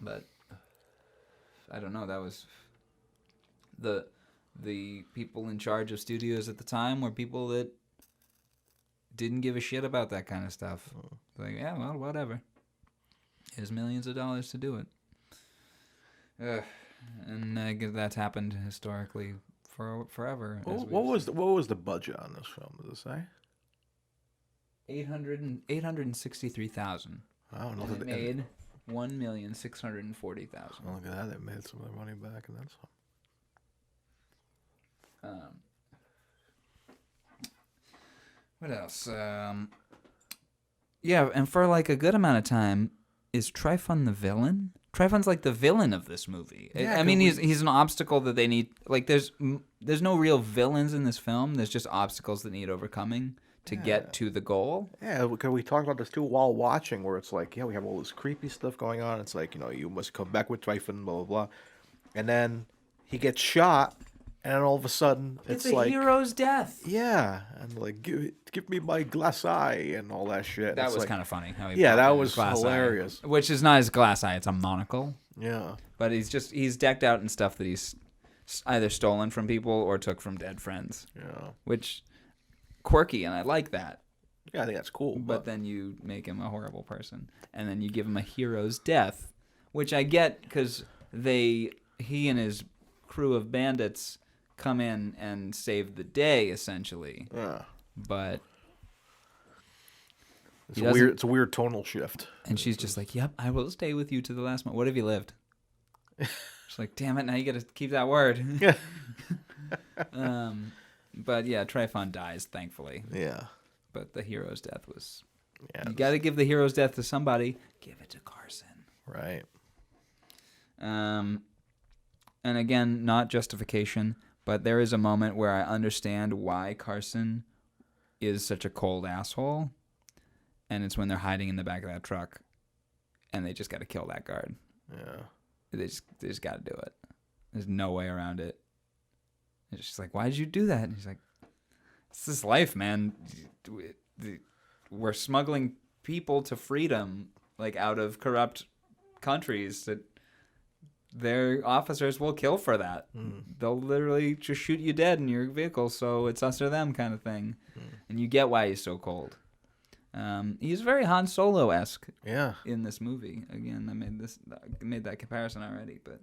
But I don't know, that was the people in charge of studios at the time were people that didn't give a shit about that kind of stuff. Like, yeah, well, whatever. Here's millions of dollars to do it. And that's happened historically forever. What was the budget on this film? Does it say? 863,000. I don't know. And it made 1,640,000. Oh, look at that! They made some of their money back, and that's what else? Yeah, and for like a good amount of time, is Trifon the villain? Trifon's like the villain of this movie. Yeah, I mean, he's an obstacle that they need. Like, there's no real villains in this film. There's just obstacles that need overcoming to get to the goal. Yeah, because we talked about this too while watching, where it's like, yeah, we have all this creepy stuff going on. It's like, you must come back with Trifon, blah, blah, blah. And then he gets shot, and then all of a sudden, it's like... a hero's death. Yeah, and like, give me my glass eye and all that shit. That was like, kind of funny. How that was hilarious. Eye, which is not his glass eye, it's a monocle. Yeah. But he's decked out in stuff that he's either stolen from people or took from dead friends. Yeah. Which... quirky, and I like that. Yeah, I think that's cool. But then you make him a horrible person, and then you give him a hero's death, which I get because he and his crew of bandits come in and save the day, essentially. Yeah. But it's a weird tonal shift. And she's just like, "Yep, I will stay with you to the last moment. What have you lived?" She's like, "Damn it! Now you got to keep that word." But yeah, Trifon dies, thankfully. Yeah. But the hero's death was... Yeah, you got to give the hero's death to somebody. Give it to Carson. Right. And again, not justification, but there is a moment where I understand why Carson is such a cold asshole. And it's when they're hiding in the back of that truck. And they just got to kill that guard. Yeah. They just got to do it. There's no way around it. And she's like, why did you do that? And he's like, it's this life, man. We're smuggling people to freedom, like out of corrupt countries that their officers will kill for that. They'll literally just shoot you dead in your vehicle, so it's us or them kind of thing. And you get why he's so cold. He's very Han Solo-esque in this movie. Again, I made that comparison already, but...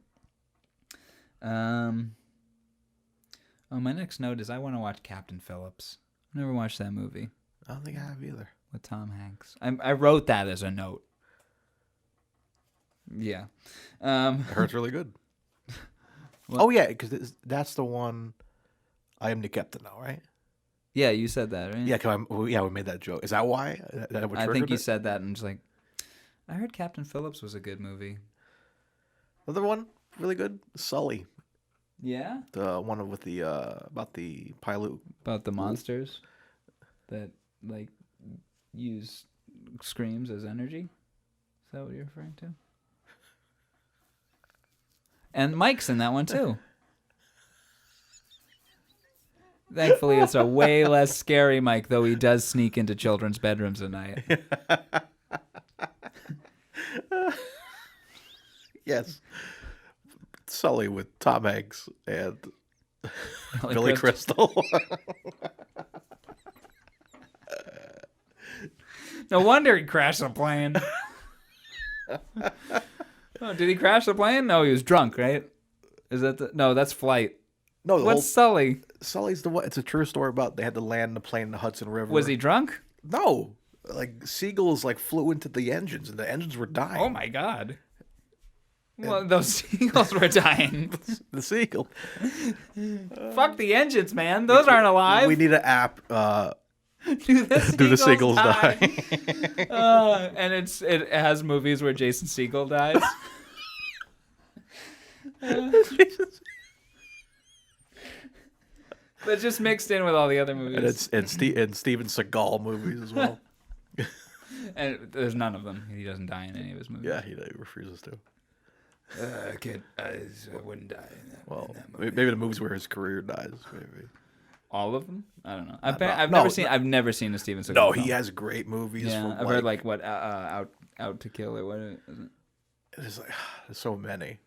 Oh, my next note is I want to watch Captain Phillips. I've never watched that movie. I don't think I have either. With Tom Hanks. I wrote that as a note. Yeah. It hurts really good. Oh, yeah, because that's the one. I am the captain now, right? Yeah, you said that, right? Yeah, we made that joke. Is that why? I think you said that and just like, I heard Captain Phillips was a good movie. Another one, really good. Sully. Yeah? The one with the about the pilot. About the monsters that like use screams as energy? Is that what you're referring to? And Mike's in that one too. Thankfully, it's a way less scary Mike, though he does sneak into children's bedrooms at night. Yes. Sully with Tom Hanks and Billy Crystal. No wonder he crashed the plane. Oh, did he crash the plane? No, he was drunk, right? Is that no? That's Flight. No, what's Sully? Sully's the one. It's a true story about they had to land the plane in the Hudson River. Was he drunk? No, like seagulls like flew into the engines and the engines were dying. Oh my god! Well, those seagulls were dying. The seagull. Fuck the engines, man. Those aren't alive. We need an app. Do the seagulls die? And it has movies where Jason Segel dies. But just mixed in with all the other movies. And Steven Seagal movies as well. And there's none of them. He doesn't die in any of his movies. Yeah, he refuses to. I wouldn't die in that. Well, in that movie. maybe the movies where his career dies. Maybe all of them. I don't know. I've never seen a Steven Seagal. No, film. he has great movies. Yeah, I've heard like what Out to Kill or what is it? There's like there's so many.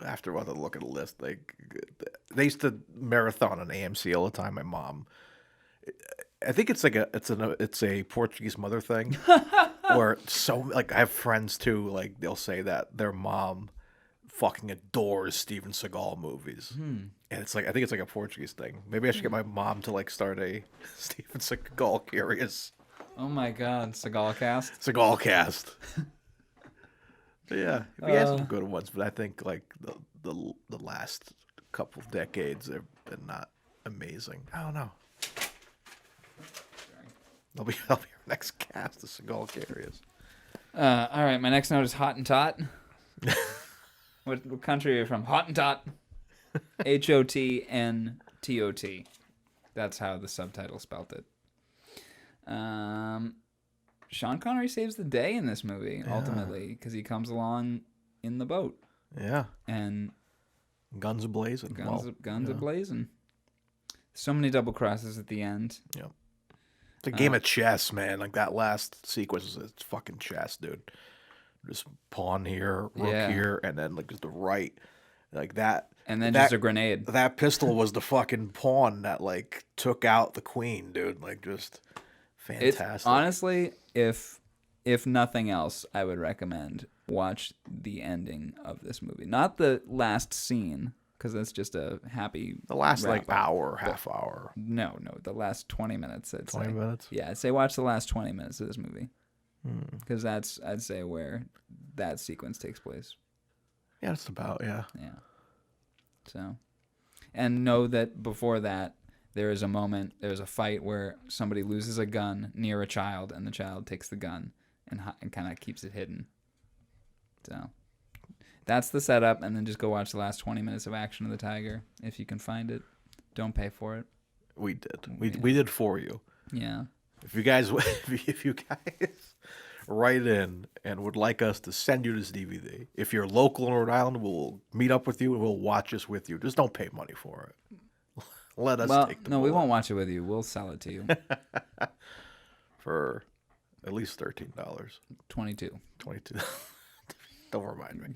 After a while, to look at the list, they used to marathon on AMC all the time. My mom, I think it's a Portuguese mother thing, or so like I have friends too. Like they'll say that their mom fucking adores Steven Seagal movies, and it's like I think it's like a Portuguese thing. Maybe I should get my mom to like start a Steven Seagal curious. Oh my God, Seagal cast. Seagal cast. Yeah, he has some good ones, but I think like the last couple of decades have been not amazing. I don't know. That'll be our next cast of Seagal carriers. All right, my next note is Hottentot. What country are you from? Hottentot. Hotntot. That's how the subtitle spelt it. Sean Connery saves the day in this movie, ultimately, because he comes along in the boat. Yeah. And guns a-blazing. Guns a-blazing. So many double crosses at the end. Yeah. It's a game of chess, man. Like that last sequence, it's fucking chess, dude. Just pawn here, rook here, and then like just the right, like that. And then just a grenade. That pistol was the fucking pawn that like took out the queen, dude. Like just fantastic. Honestly, if nothing else, I would recommend watch the ending of this movie. Not the last scene, because that's just a happy. The last like wrap-up. hour, half hour. No, the last 20 minutes. 20 minutes? Yeah, I'd say watch the last 20 minutes of this movie. Because that's, I'd say, where that sequence takes place. Yeah, it's about, yeah. Yeah. So, and know that before that, there's a fight where somebody loses a gun near a child, and the child takes the gun and kind of keeps it hidden. So, that's the setup, and then just go watch the last 20 minutes of Action of the Tiger if you can find it. Don't pay for it. We did. We did for you. Yeah. If you guys write in and would like us to send you this DVD, if you're local in Rhode Island, we'll meet up with you and we'll watch this with you. Just don't pay money for it. Let us take the we won't watch it with you. We'll sell it to you. For at least $13. 22. Don't remind me.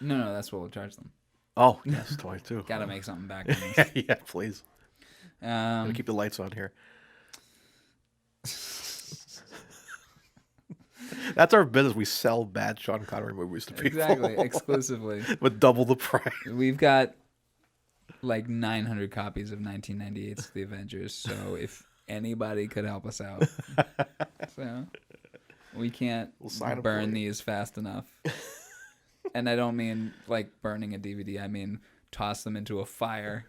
No, that's what we'll charge them. Oh, yes, 22. Got to make something back on this. Yeah, please. Gotta keep the lights on here. That's our business. We sell bad Sean Connery movies to people. Exactly, exclusively. With double the price. We've got like 900 copies of 1998's The Avengers, so if anybody could help us out. So, We can't We'll sign 'em burn for you. these fast enough. And I don't mean like burning a DVD. I mean toss them into a fire.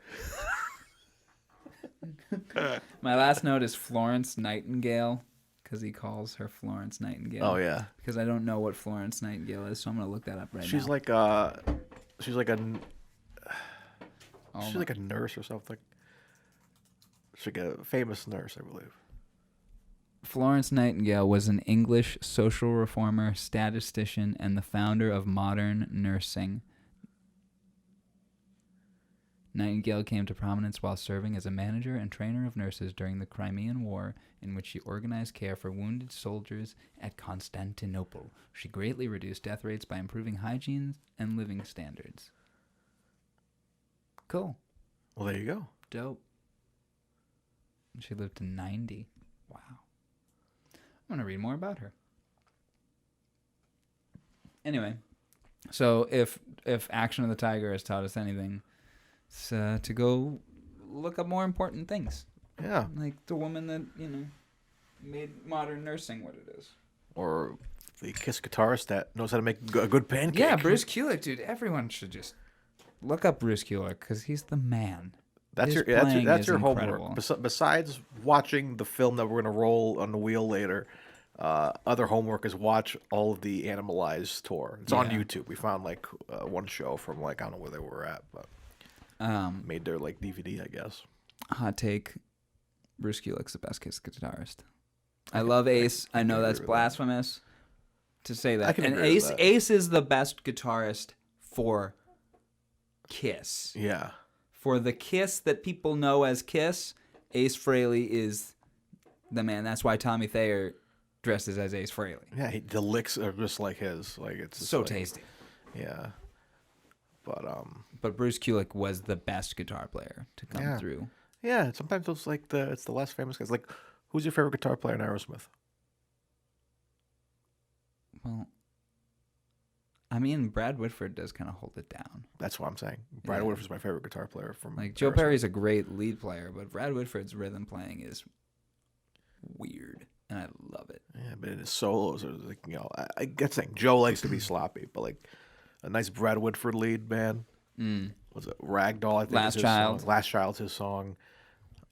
My last note is Florence Nightingale, because he calls her Florence Nightingale. Oh yeah. Because I don't know what Florence Nightingale is, so I'm gonna look that up right now. She's like she's like a nurse or something. She's like a famous nurse, I believe. Florence Nightingale was an English social reformer, statistician, and the founder of modern nursing. Nightingale came to prominence while serving as a manager and trainer of nurses during the Crimean War, in which she organized care for wounded soldiers at Constantinople. She greatly reduced death rates by improving hygiene and living standards. Cool. Well, there you go. Dope. She lived to 90. Wow. I'm going to read more about her. Anyway, so if Action of the Tiger has taught us anything, it's to go look up more important things. Yeah. Like the woman that, made modern nursing what it is. Or the Kiss guitarist that knows how to make a good pancake. Yeah, Bruce Kulick, dude. Everyone should just look up Bruce Kulick because he's the man. That's His your playing is homework. incredible. Besides watching the film that we're gonna roll on the wheel later, other homework is watch all of the Animalize tour. It's on Yeah. YouTube. We found like one show from like I don't know where they were at, but made their like DVD, I guess. Hot take: Bruce Kulick's the best Kiss guitarist. I love Ace. I know that's blasphemous to say that. And agree with that. Ace is the best guitarist for Kiss. Yeah. For the Kiss that people know as Kiss, Ace Frehley is the man. That's why Tommy Thayer dresses as Ace Frehley. Yeah, the licks are just like his. Like it's just So like, tasty. Yeah. But Bruce Kulick was the best guitar player to come through. Yeah, sometimes it's like it's the less famous guys. Like, who's your favorite guitar player in Aerosmith? Well, I mean, Brad Whitford does kind of hold it down. That's what I'm saying. Brad Whitford's my favorite guitar player from Like Joe Aerosmith. Perry's a great lead player, but Brad Whitford's rhythm playing is weird, and I love it. Yeah, but in his solos, are like, I get saying Joe likes to be sloppy, but like a nice Brad Whitford lead, man. Was it Ragdoll? I think Last is his Child. Song. Last Child's his song.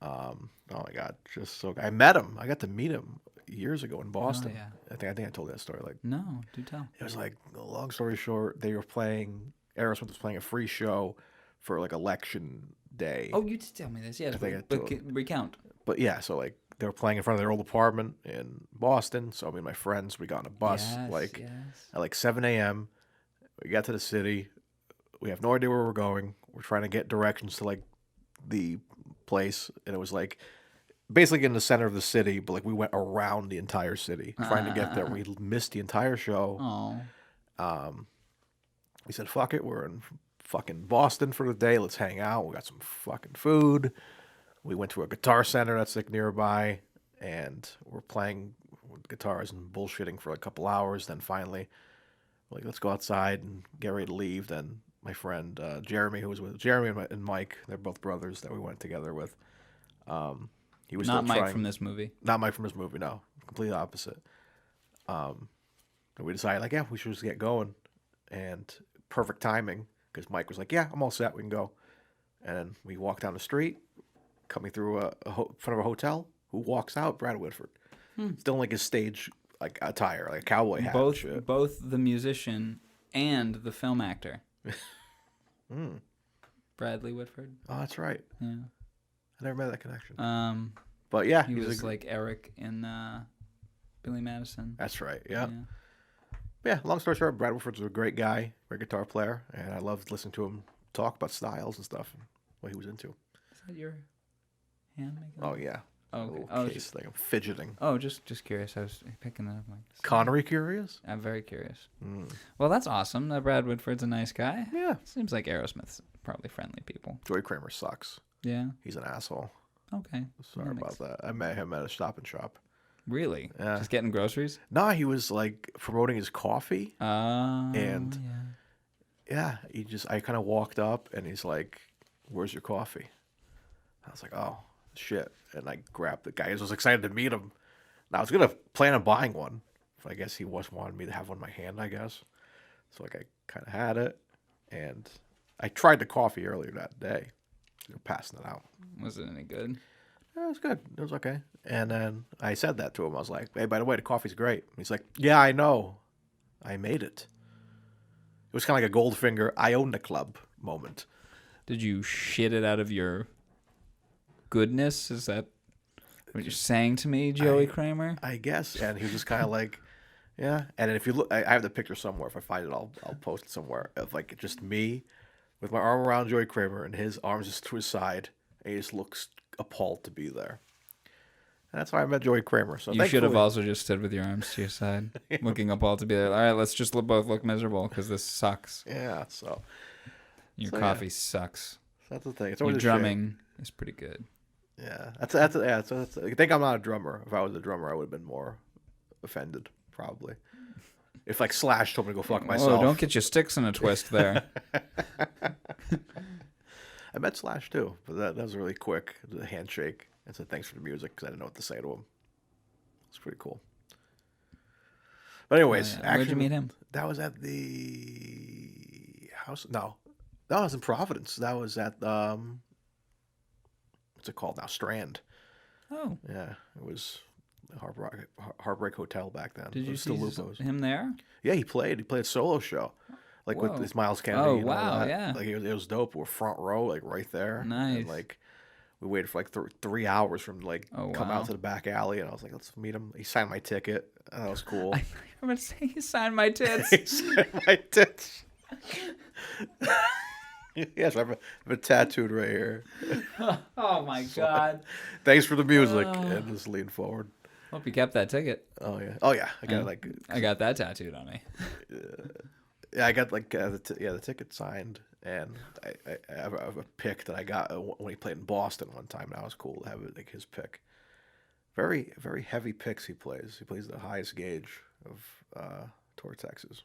Oh my God, just so. I met him. I got to meet him years ago in Boston. yeah. I think I told that story. Like, No, do tell. it was like, long story short, they were playing. Aerosmith was playing a free show for like election day. Oh, you did tell me this, yes, think I but told- recount. But yeah, so like they were playing in front of their old apartment in Boston. So me and my friends, we got on a bus Yes. at like 7 a.m. We got to the city. We have no idea where we're going. We're trying to get directions to like the place, and it was like basically in the center of the city, but like we went around the entire city trying to get there. We missed the entire show. Oh, We said, fuck it, we're in fucking Boston for the day. Let's hang out. We got some fucking food. We went to a guitar center that's like nearby, and we're playing with guitars and bullshitting for a couple hours. Then finally, we're like, let's go outside and get ready to leave. Then my friend Jeremy, who was with Jeremy and Mike, they're both brothers that we went together with. He was not still Mike trying, from this movie. not Mike from his movie, no, completely opposite. And we decided, like, yeah, we should just get going. And perfect timing, because Mike was like, yeah, I'm all set, we can go. And then we walk down the street, coming through front of a hotel. Who walks out? Brad Whitford. Still in like his stage like attire, like a cowboy hat. and shit. Both the musician and the film actor. Bradley Whitford. Oh, that's right. Yeah. I never made that connection. But yeah, He he's was like Eric in Billy Madison. that's right. Yeah. Yeah, long story short, Brad Whitford's a great guy, great guitar player, and I loved listening to him talk about styles and stuff and what he was into. Is that your hand making? Oh yeah. Oh, A okay. little Oh, case thing. I'm fidgeting. just curious. I was picking that up. Like, Connery curious? I'm very curious. Well, that's awesome. That Brad Whitford's a nice guy. Yeah. Seems like Aerosmith's probably friendly people. Joey Kramer sucks. Yeah. He's an asshole. Okay. Sorry about that. I met him at a Stop and Shop. Really? Yeah. Just getting groceries? Nah, he was like promoting his coffee. And yeah, I kind of walked up and he's like, "Where's your coffee?" I was like, "Oh, shit." And I grabbed the guy. I was excited to meet him. And I was going to plan on buying one I guess he wanted me to have one in my hand, I guess. So like I kind of had it, and I tried the coffee earlier that day. Passing it out. Was it any good? Yeah, it was good. It was okay. And then I said that to him. I was like, hey, by the way, the coffee's great. And he's like, yeah, I know. I made it. It was kind of like a Goldfinger, I own the club moment. Did you shit it out of your goodness? Is that what you're saying to me, Joey Kramer? I guess. And he was just kind of like, yeah. And then if you look, I have the picture somewhere. If I find it, I'll post it somewhere. Of like just me with my arm around Joey Kramer and his arms just to his side. And he just looks appalled to be there. And that's how I met Joey Kramer. So you should have also just stood with your arms to your side, looking appalled to be there. All right, let's just both look miserable because this sucks. Yeah, so. Your coffee sucks. That's the thing. It's Your drumming is pretty good. Yeah, that's I think I'm not a drummer. If I was a drummer, I would have been more offended, probably. If like Slash told me to go fuck myself. Oh, don't get your sticks in a twist there. I met Slash too, but that was really quick. It was a handshake and said thanks for the music because I didn't know what to say to him. It's pretty cool. But anyways, where'd you meet him? That was at the house. No, that was in Providence. That was at what's it called now? Strand. Oh, yeah, it was Heartbreak Hotel back then. Did you see him there? Yeah, he played a solo show. Like with this Miles Kennedy. Oh, and all wow, that. yeah. Like it was dope. We're front row, like right there. Nice. And, like we waited for like 3 hours from like come wow. out to the back alley, and I was like, let's meet him. He signed my ticket. That was cool. I'm gonna say he signed my tits. He signed my tits. Yes, I have it tattooed right here. Oh my god. Thanks for the music. And just lean forward. Hope you kept that ticket. Oh yeah. I got I got that tattooed on me. Yeah, I got like the ticket signed, and I have a pick that I got when he played in Boston one time. That was cool to have like his pick. Very very heavy picks he plays. He plays the highest gauge of Tortexes.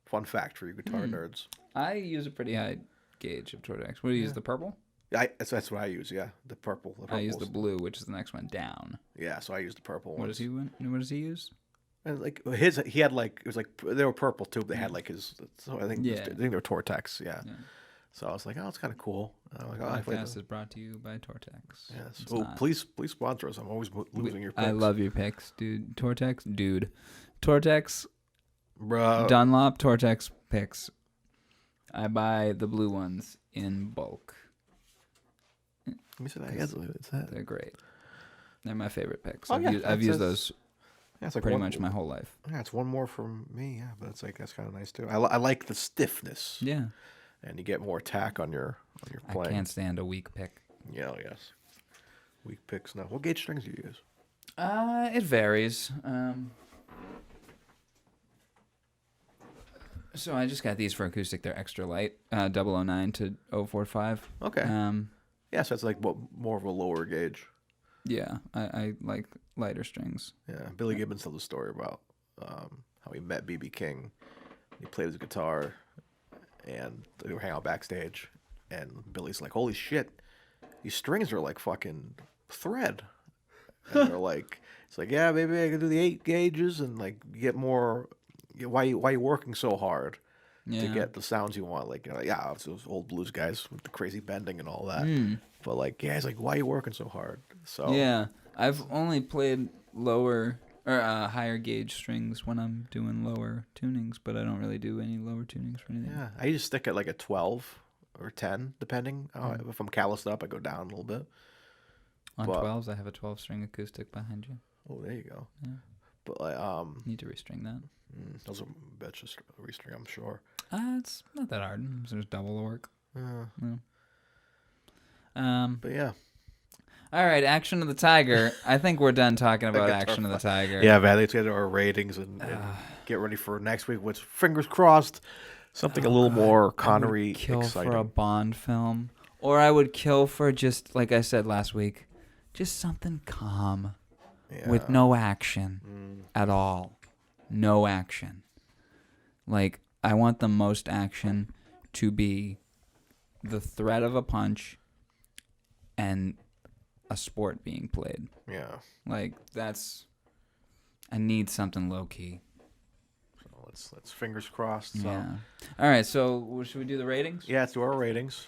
Fun fact for you guitar nerds. I use a pretty high gauge of Tortex. What do you use? The purple? That's what I use. Yeah, the purple. I use the blue, which is the next one down. Yeah, so I use the purple one. What does he use? And like he had like it was like they were purple too. But they had like his. So I think they were Tortex. Yeah. So I was like, oh, it's kind of cool. I'm like, oh, podcast is brought to you by Tortex. Yes. Oh, please sponsor us. I'm always losing your picks. I love your picks, dude. Tortex, bro. Dunlop Tortex picks. I buy the blue ones in bulk. Let me see that. What's that? They're great. They're my favorite picks. Oh, I've used those it's like pretty much my whole life. Yeah, it's one more from me. Yeah, but it's like that's kind of nice too. I like the stiffness. Yeah. And you get more attack on your playing. I can't stand a weak pick. Yeah, yes. Weak picks. No. What gauge strings do you use? It varies. So I just got these for acoustic. They're extra light, 009 to 045. Okay. Yeah, so it's like more of a lower gauge. Yeah, I like lighter strings. Yeah, Billy Gibbons tells a story about how he met B.B. King. He played his guitar, and they were hanging out backstage, and Billy's like, holy shit, these strings are like fucking thread. And they're like, it's like, yeah, maybe I can do the 8 gauges and like get more. Why you working so hard to get the sounds you want? Like, it's those old blues guys with the crazy bending and all that. But like, it's like, why are you working so hard? So yeah, I've only played lower or higher gauge strings when I'm doing lower tunings, but I don't really do any lower tunings for anything. Yeah, I just stick at like a 12 or 10, depending. If I'm calloused up, I go down a little bit. On 12s, I have a 12-string acoustic behind you. Oh, there you go. Yeah. But like, need to restring that. Those are bitches restring, I'm sure. It's not that hard. There's double the work. Yeah. But yeah. All right, Action of the Tiger. I think we're done talking about Action of the Tiger. Yeah, man. Let's get to our ratings and get ready for next week. Which, fingers crossed, something a little more Connery exciting. exciting. For a Bond film, or I would kill for just like I said last week, just something calm, with no action at all. No action. Like, I want the most action to be the threat of a punch and a sport being played. Yeah. Like, that's I need something low key. So let's fingers crossed. So. Yeah. All right. So should we do the ratings? Yeah, let's do our ratings.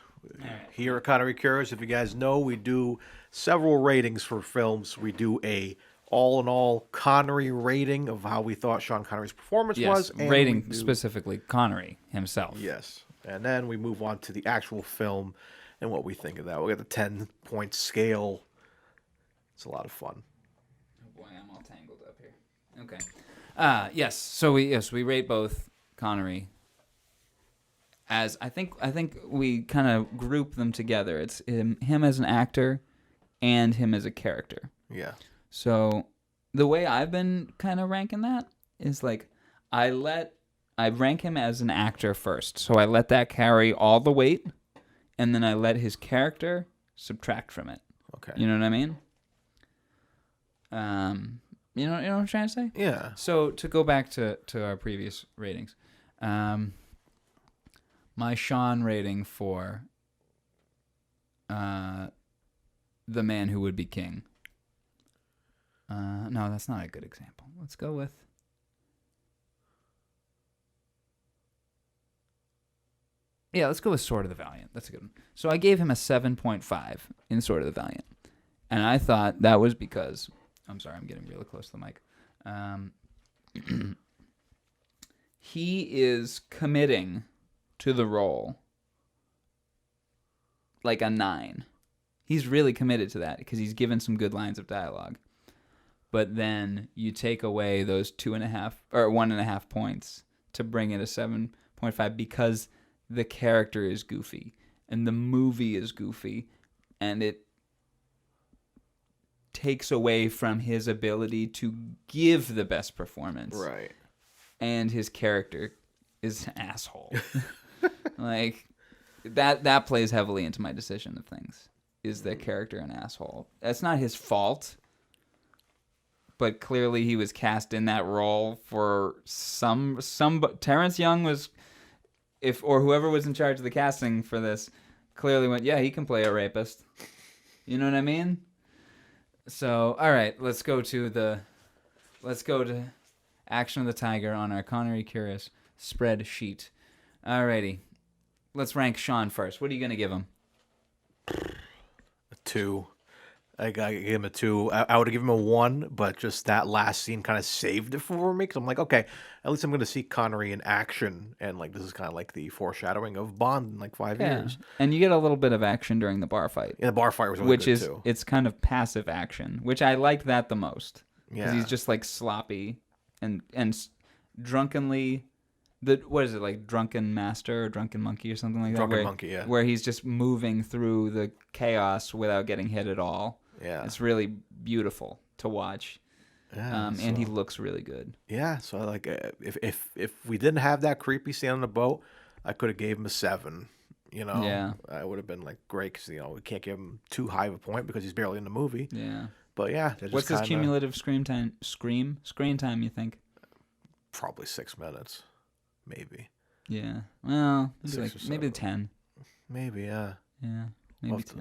Here at Connery Curious, if you guys know, we do several ratings for films. We do a all-in-all Connery rating of how we thought Sean Connery's performance was. And rating specifically Connery himself. Yes. And then we move on to the actual film and what we think of that. We got the 10-point scale. It's a lot of fun. Oh boy, I'm all tangled up here. Okay. Yes. So we rate both Connery as I think we kind of group them together. It's him as an actor and him as a character. Yeah. So the way I've been kind of ranking that is like I rank him as an actor first. So I let that carry all the weight, and then I let his character subtract from it. Okay. You know what I mean? You know what I'm trying to say? Yeah. So to go back to our previous ratings, my Sean rating for The Man Who Would Be King. No, that's not a good example. Let's go with... Yeah, let's go with Sword of the Valiant. That's a good one. So I gave him a 7.5 in Sword of the Valiant. And I thought that was because... I'm sorry, I'm getting really close to the mic. He is committing to the role like a 9. He's really committed to that because he's given some good lines of dialogue. But then you take away those 2.5 or 1.5 points to bring it a 7.5 because the character is goofy and the movie is goofy and it takes away from his ability to give the best performance. Right. And his character is an asshole. Like that plays heavily into my decision of things. Is the character an asshole? That's not his fault. But clearly he was cast in that role for some Terrence Young was or whoever was in charge of the casting for this clearly went, yeah, he can play a rapist. You know what I mean? So, all right, let's go to Action of the Tiger on our Connery Curious spreadsheet. Alrighty. Let's rank Sean first. What are you going to give him? A 2. I gave him a 2. I would have given him a 1, but just that last scene kind of saved it for me because I'm like, okay, at least I'm going to see Connery in action, and like this is kind of like the foreshadowing of Bond in like 5 years. And you get a little bit of action during the bar fight. Yeah, the bar fight was really good too. It's kind of passive action, which I liked that the most. Because he's just like sloppy and drunkenly. What is it, like Drunken Master or Drunken Monkey or something like that? Drunken Monkey, yeah. Where he's just moving through the chaos without getting hit at all. Yeah. It's really beautiful to watch. Yeah, and he looks really good. Yeah, so like if we didn't have that creepy scene on the boat, I could have gave him a 7. You know, yeah, I would have been like great because we can't give him too high of a point because he's barely in the movie. Yeah, but yeah, what's his cumulative screen time? You think? Probably 6 minutes, maybe. Yeah, well, maybe 10. Maybe, yeah. Yeah. Maybe 2.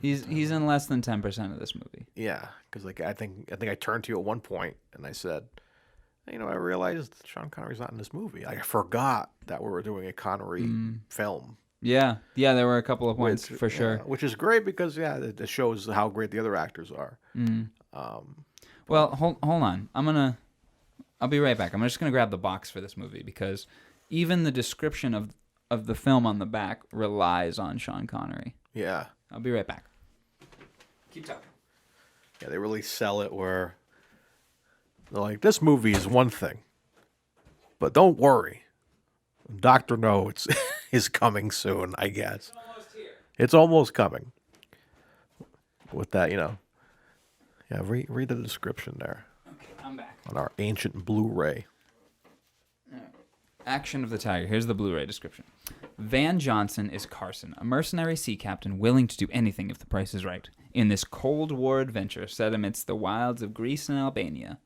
He's in less than 10% of this movie. Yeah, because like I think I turned to you at one point and I said, I realized Sean Connery's not in this movie. I forgot that we were doing a Connery film. Yeah, there were a couple of points for sure. Which is great because it shows how great the other actors are. Well, hold on. I'll be right back. I'm just gonna grab the box for this movie because even the description of the film on the back relies on Sean Connery. Yeah. I'll be right back. Keep talking. Yeah, they really sell it where they're like, this movie is one thing, but don't worry. Dr. No is coming soon, I guess. It's almost here. It's almost coming. With that, Yeah, read the description there. Okay, I'm back. On our ancient Blu-ray. Action of the Tiger. Here's the Blu-ray description. Van Johnson is Carson, a mercenary sea captain willing to do anything if the price is right. In this Cold War adventure set amidst the wilds of Greece and Albania,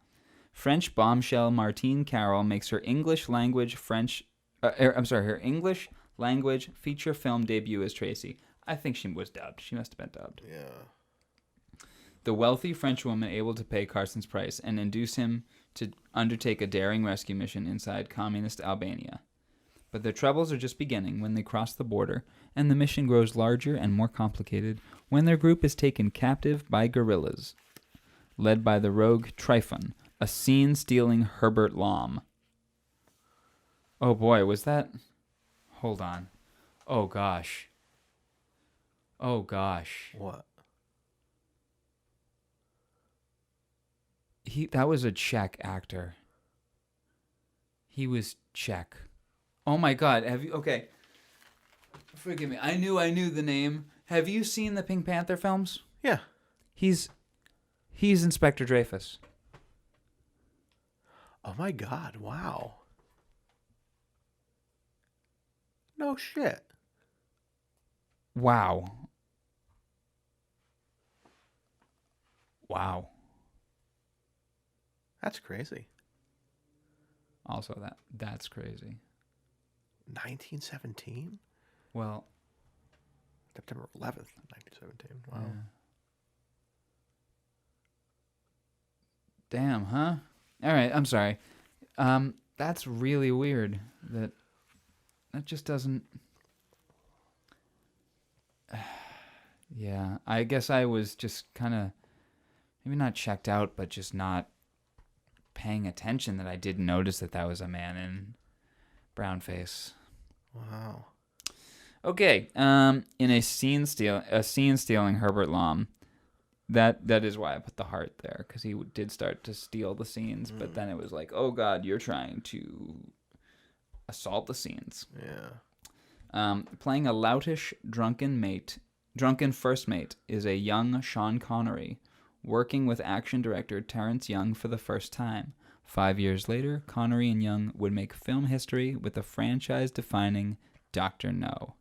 French bombshell Martine Carol makes her English language her English language feature film debut as Tracy. I think she was dubbed. She must have been dubbed. Yeah. the wealthy French woman able to pay Carson's price and induce him to undertake a daring rescue mission inside communist Albania. But their troubles are just beginning when they cross the border, and the mission grows larger and more complicated when their group is taken captive by guerrillas, led by the rogue Tryphon, a scene-stealing Herbert Lom. Oh boy, was that... Hold on. Oh gosh. Oh gosh. What? That was a Czech actor. He was Czech. Oh my God! Okay? Forgive me. I knew the name. Have you seen the Pink Panther films? Yeah. He's Inspector Dreyfus. Oh my God! Wow. No shit. Wow. Wow. That's crazy. Also, that's crazy. 1917? Well, September 11th, 1917. Wow. Yeah. Damn, huh? All right, I'm sorry. That's really weird. That just doesn't... Yeah, I guess I was just kind of maybe not checked out, but just not paying attention that I didn't notice that was a man in brown face. Wow. Okay, in a scene-stealing Herbert Lom, that is why I put the heart there, because he did start to steal the scenes, but then it was like, oh God, you're trying to assault the scenes. Yeah. Playing a loutish, drunken first mate is a young Sean Connery, working with action director Terrence Young for the first time. 5 years later, Connery and Young would make film history with the franchise-defining Dr. No.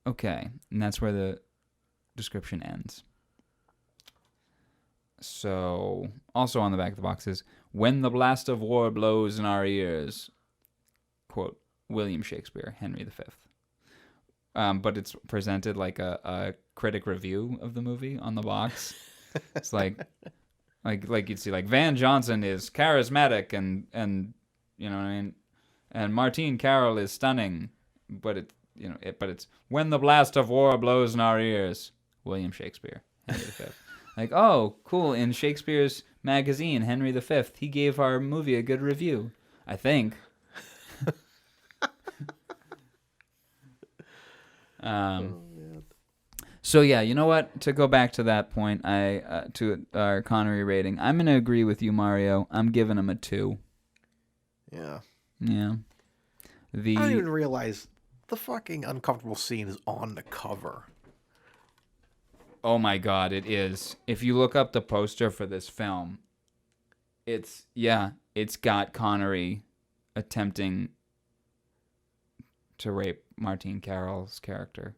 Okay, and that's where the description ends. So, also on the back of the box is, when the blast of war blows in our ears, quote, William Shakespeare, Henry V. But it's presented like a critic review of the movie on the box. It's like you'd see, like, Van Johnson is charismatic and you know what I mean, and Martine Carol is stunning, but it's when the blast of war blows in our ears, William Shakespeare, Henry V. Like, oh, cool. In Shakespeare's magazine, Henry V, he gave our movie a good review, I think. So yeah, you know what? To go back to that point, to our Connery rating, I'm gonna agree with you, Mario. I'm giving him a 2. Yeah. Yeah. I didn't even realize the fucking uncomfortable scene is on the cover. Oh my God, it is. If you look up the poster for this film, it's got Connery attempting to rape Martine Carol's character.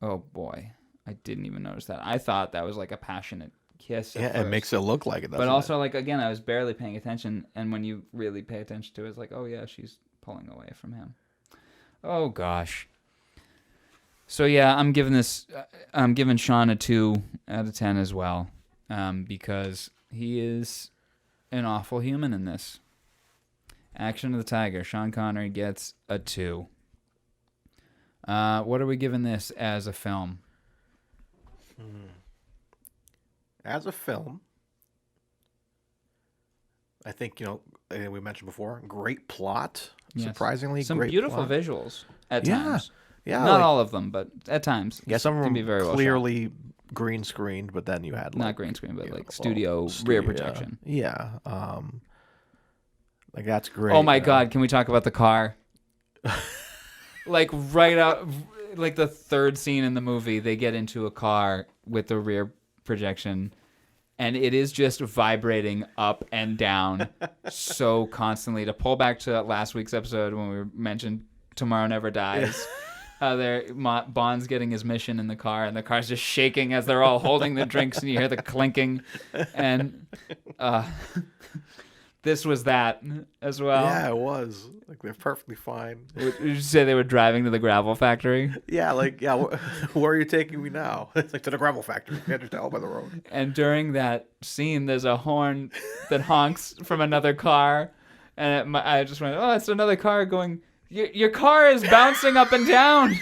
Oh boy, I didn't even notice that. I thought that was like a passionate kiss. Yeah, it makes it look like it. But also, like, again, I was barely paying attention, and when you really pay attention to it, it's like, oh yeah, she's pulling away from him. Oh gosh. So yeah, I'm giving Sean a 2 out of 10 as well, because he is an awful human in this. Action of the Tiger, Sean Connery gets a 2. What are we giving this as a film? As a film, I think, we mentioned before, great plot. Yes. Surprisingly, some great beautiful plot. visuals at times. Yeah, not all of them, but at times. Yeah, some of them can be very clearly green screened, but then you had not green screen, but like studio rear projection. Yeah, like that's great. Oh my God, can we talk about the car? Like right out, like the third scene in the movie, they get into a car with the rear projection, and it is just vibrating up and down so constantly. To pull back to last week's episode when we mentioned Tomorrow Never Dies, Bond's getting his mission in the car, and the car's just shaking as they're all holding the drinks, and you hear the clinking, and this was that as well. Yeah, it was. Like they're perfectly fine. Did you say they were driving to the gravel factory? Yeah, where are you taking me now? It's like to the gravel factory. You can't just tell by the road. And during that scene, there's a horn that honks from another car, and I just went, "Oh, it's another car going. Your car is bouncing up and down."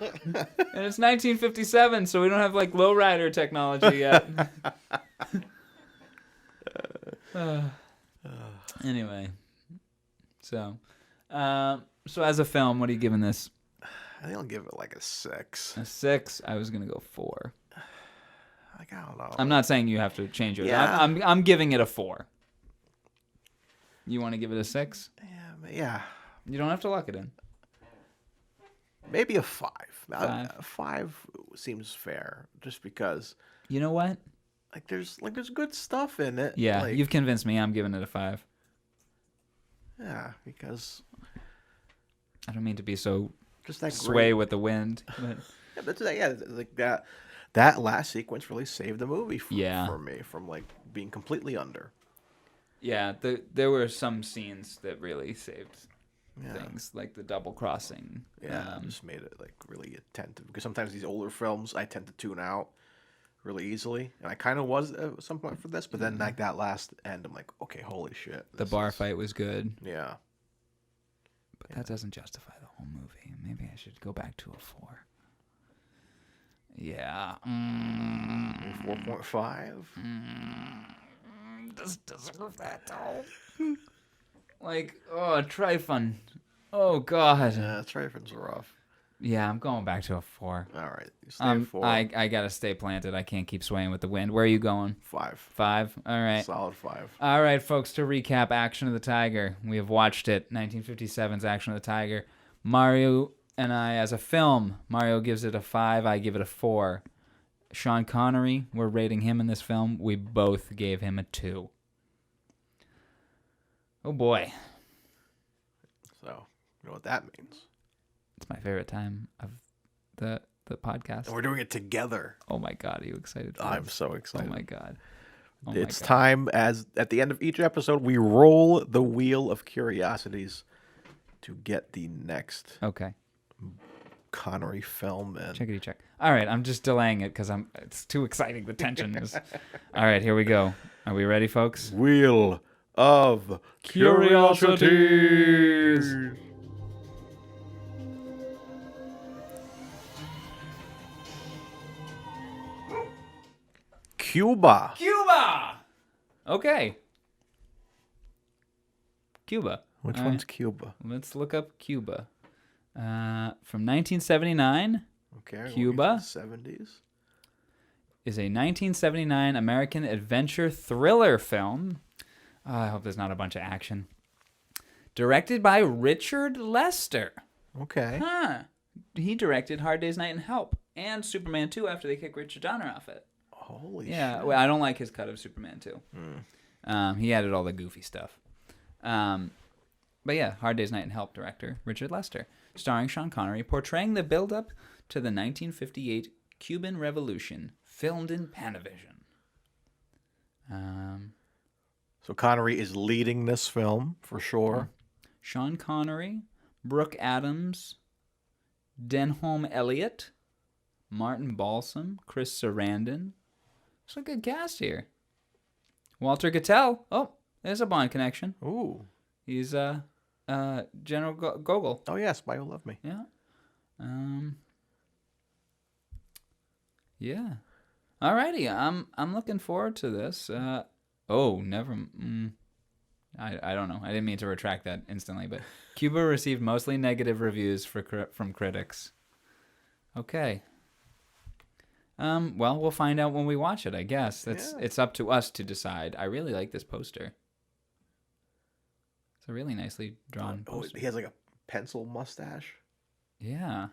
And it's 1957, so we don't have like lowrider technology yet. Anyway, so as a film, what are you giving this? I think I'll give it like a 6. A 6. I was gonna go 4. Like, I don't know. I'm not saying you have to change yours. Yeah. I'm giving it a 4. You want to give it a 6? Yeah. You don't have to lock it in. Maybe a 5. 5. 5 seems fair, just because. You know what? There's good stuff in it. Yeah, you've convinced me. I'm giving it a 5. Yeah, because I don't mean to be so just that sway great. with the wind. But Like that last sequence really saved the movie for me from like being completely under. Yeah, there were some scenes that really saved things, like the double crossing. Yeah, just made it like really attentive, because sometimes these older films I tend to tune out really easily, and I kind of was at some point for this, but then like that last end, I'm like, okay, holy shit. The bar fight was good. Yeah. But that doesn't justify the whole movie. Maybe I should go back to a 4. Yeah. 4.5. Does deserve that though. Like, Trifun. Oh God. Yeah, Trifun's rough. Yeah, I'm going back to a 4. All right, you stay at 4. I gotta stay planted. I can't keep swaying with the wind. Where are you going? 5. 5. All right. Solid 5. All right, folks. To recap, Action of the Tiger. We have watched it. 1957's Action of the Tiger. Mario and I, as a film, Mario gives it a 5. I give it a 4. Sean Connery, we're rating him in this film. We both gave him a 2. Oh boy. So, you know what that means. It's my favorite time of the podcast. And we're doing it together. Oh my God, are you excited for I'm this? so excited. Oh my God. It's time, as at the end of each episode, we roll the wheel of curiosities to get the next Connery film in. Checkity check. All right, I'm just delaying it because it's too exciting. The tension is. All right, here we go. Are we ready, folks? Wheel of Curiosities. Cuba. Okay. Cuba. Which All one's right. Cuba? Let's look up Cuba. From 1979. Okay. Cuba. 70s. Is a 1979 American adventure thriller film. I hope there's not a bunch of action. Directed by Richard Lester. Okay. He directed Hard Day's Night and Help and Superman 2 after they kicked Richard Donner off it. Holy shit. Yeah, well, I don't like his cut of Superman 2. He added all the goofy stuff. But yeah, Hard Day's Night and Help director Richard Lester, starring Sean Connery, portraying the build-up to the 1958 Cuban Revolution, filmed in Panavision. So Connery is leading this film for sure. Sean Connery, Brooke Adams, Denholm Elliott, Martin Balsam, Chris Sarandon. It's a good cast here. Walter Gattel. Oh, there's a Bond connection. Ooh. He's General Gogol. Oh yeah, Spy Who Loved Me. Yeah. Yeah. Alrighty. I'm looking forward to this. I don't know. I didn't mean to retract that instantly, but Cuba received mostly negative reviews from critics. Okay. Well, we'll find out when we watch it, I guess. It's up to us to decide. I really like this poster. It's a really nicely drawn poster. He has like a pencil mustache. Yeah.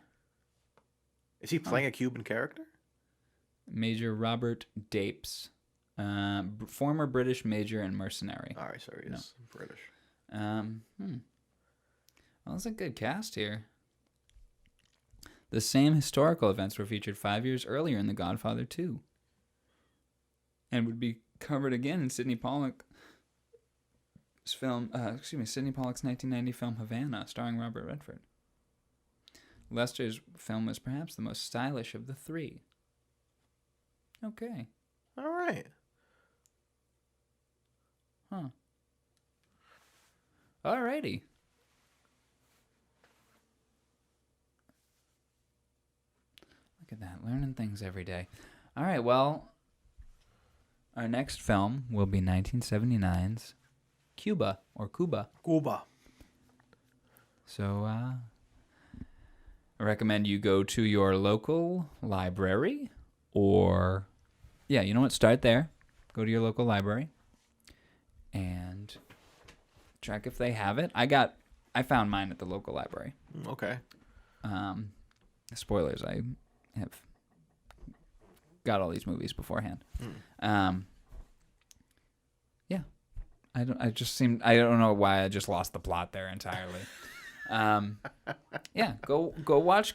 Is he playing a Cuban character? Major Robert Dapes. Former British major and mercenary. All right, so he is British. Well, that's a good cast here. The same historical events were featured 5 years earlier in The Godfather 2. And would be covered again in Sidney Pollack Sidney Pollack's 1990 film Havana, starring Robert Redford. Lester's film is perhaps the most stylish of the three. Okay. All right. Huh. Alrighty. Look at that, learning things every day. All right, well, our next film will be 1979's Cuba. Cuba. So, I recommend you go to your local library or, yeah, you know what? Start there. Go to your local library and check if they have it. I found mine at the local library. Okay. Spoilers, I have got all these movies beforehand. Yeah. I don't know why I just lost the plot there entirely. Yeah, go watch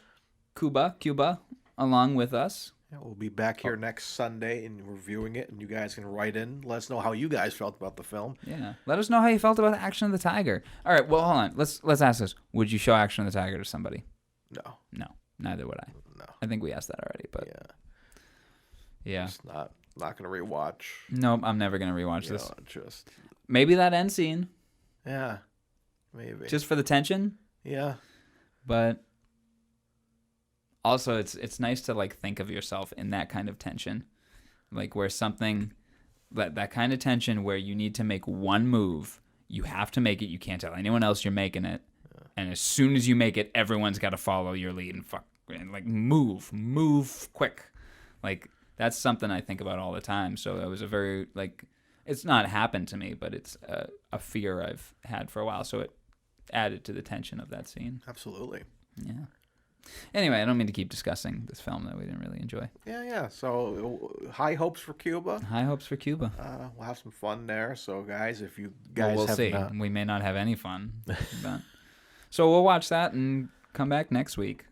Cuba along with us. Yeah, we'll be back here next Sunday and reviewing it, and you guys can write in. Let us know how you guys felt about the film. Yeah, let us know how you felt about Action of the Tiger. All right, well, hold on. Let's ask this: would you show Action of the Tiger to somebody? No, neither would I. No, I think we asked that already, but yeah, just not gonna rewatch. Nope, I'm never gonna rewatch this. Just maybe that end scene. Yeah, maybe just for the tension. Yeah, but also it's nice to like think of yourself in that kind of tension, like where something that kind of tension where you need to make one move, you have to make it, you can't tell anyone else you're making it, and as soon as you make it, everyone's got to follow your lead and like move quick. Like that's something I think about all the time. So it was a very like, it's not happened to me, but it's a fear I've had for a while. So it added to the tension of that scene. Absolutely. Yeah. Anyway, I don't mean to keep discussing this film that we didn't really enjoy. Yeah. So high hopes for Cuba. High hopes for Cuba. We'll have some fun there. So guys, if you guys we'll see. We may not have any fun. But... So we'll watch that and come back next week.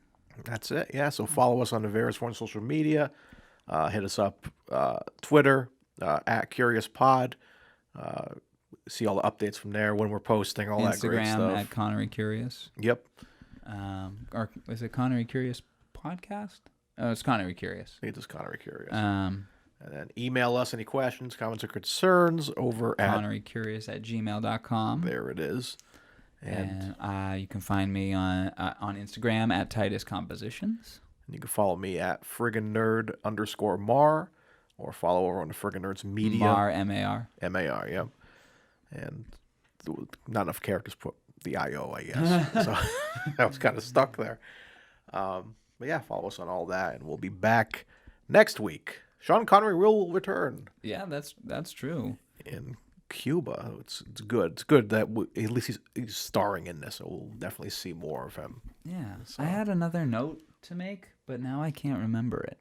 That's it. Yeah. So follow us on the various forms of social media. Hit us up Twitter at CuriousPod. See all the updates from there when we're posting all that great stuff. Instagram at Connery Curious. Yep. Or is it Connery Curious Podcast? Oh, it's Connery Curious. It is Connery Curious. And then email us any questions, comments, or concerns over at ConneryCurious@gmail.com. There it is. And you can find me on Instagram at tituscompositions. And you can follow me at friggin_nerd_mar, or follow over on the Friggin' Nerds Media. Mar, M-A-R. M-A-R, yeah. And not enough characters put the I-O, I guess. So I was kind of stuck there. But yeah, follow us on all that, and we'll be back next week. Sean Connery will return. Yeah, that's true. In Cuba. It's good. It's good that at least he's starring in this, so we'll definitely see more of him. Yeah. So. I had another note to make, but now I can't remember it.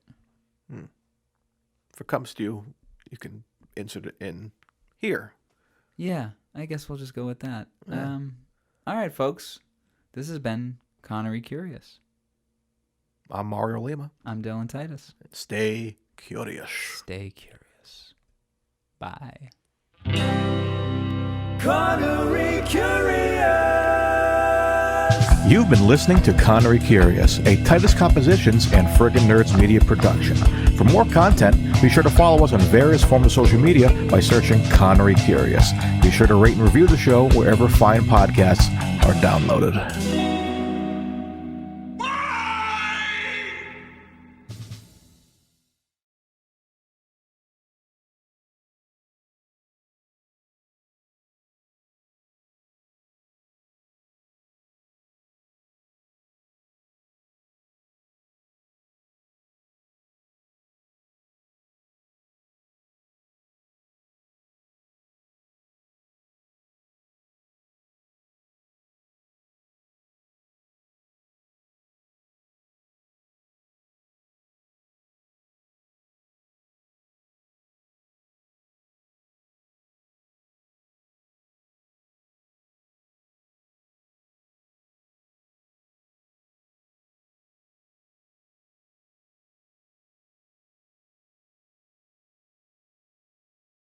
If it comes to you, you can insert it in here. Yeah, I guess we'll just go with that. Yeah. All right, folks. This has been Connery Curious. I'm Mario Lima. I'm Dylan Titus. Stay curious. Stay curious. Bye. Connery Curious. You've been listening to Connery Curious, a Titus Compositions and Friggin' Nerds media production. For more content, be sure to follow us on various forms of social media by searching Connery Curious. Be sure to rate and review the show wherever fine podcasts are downloaded.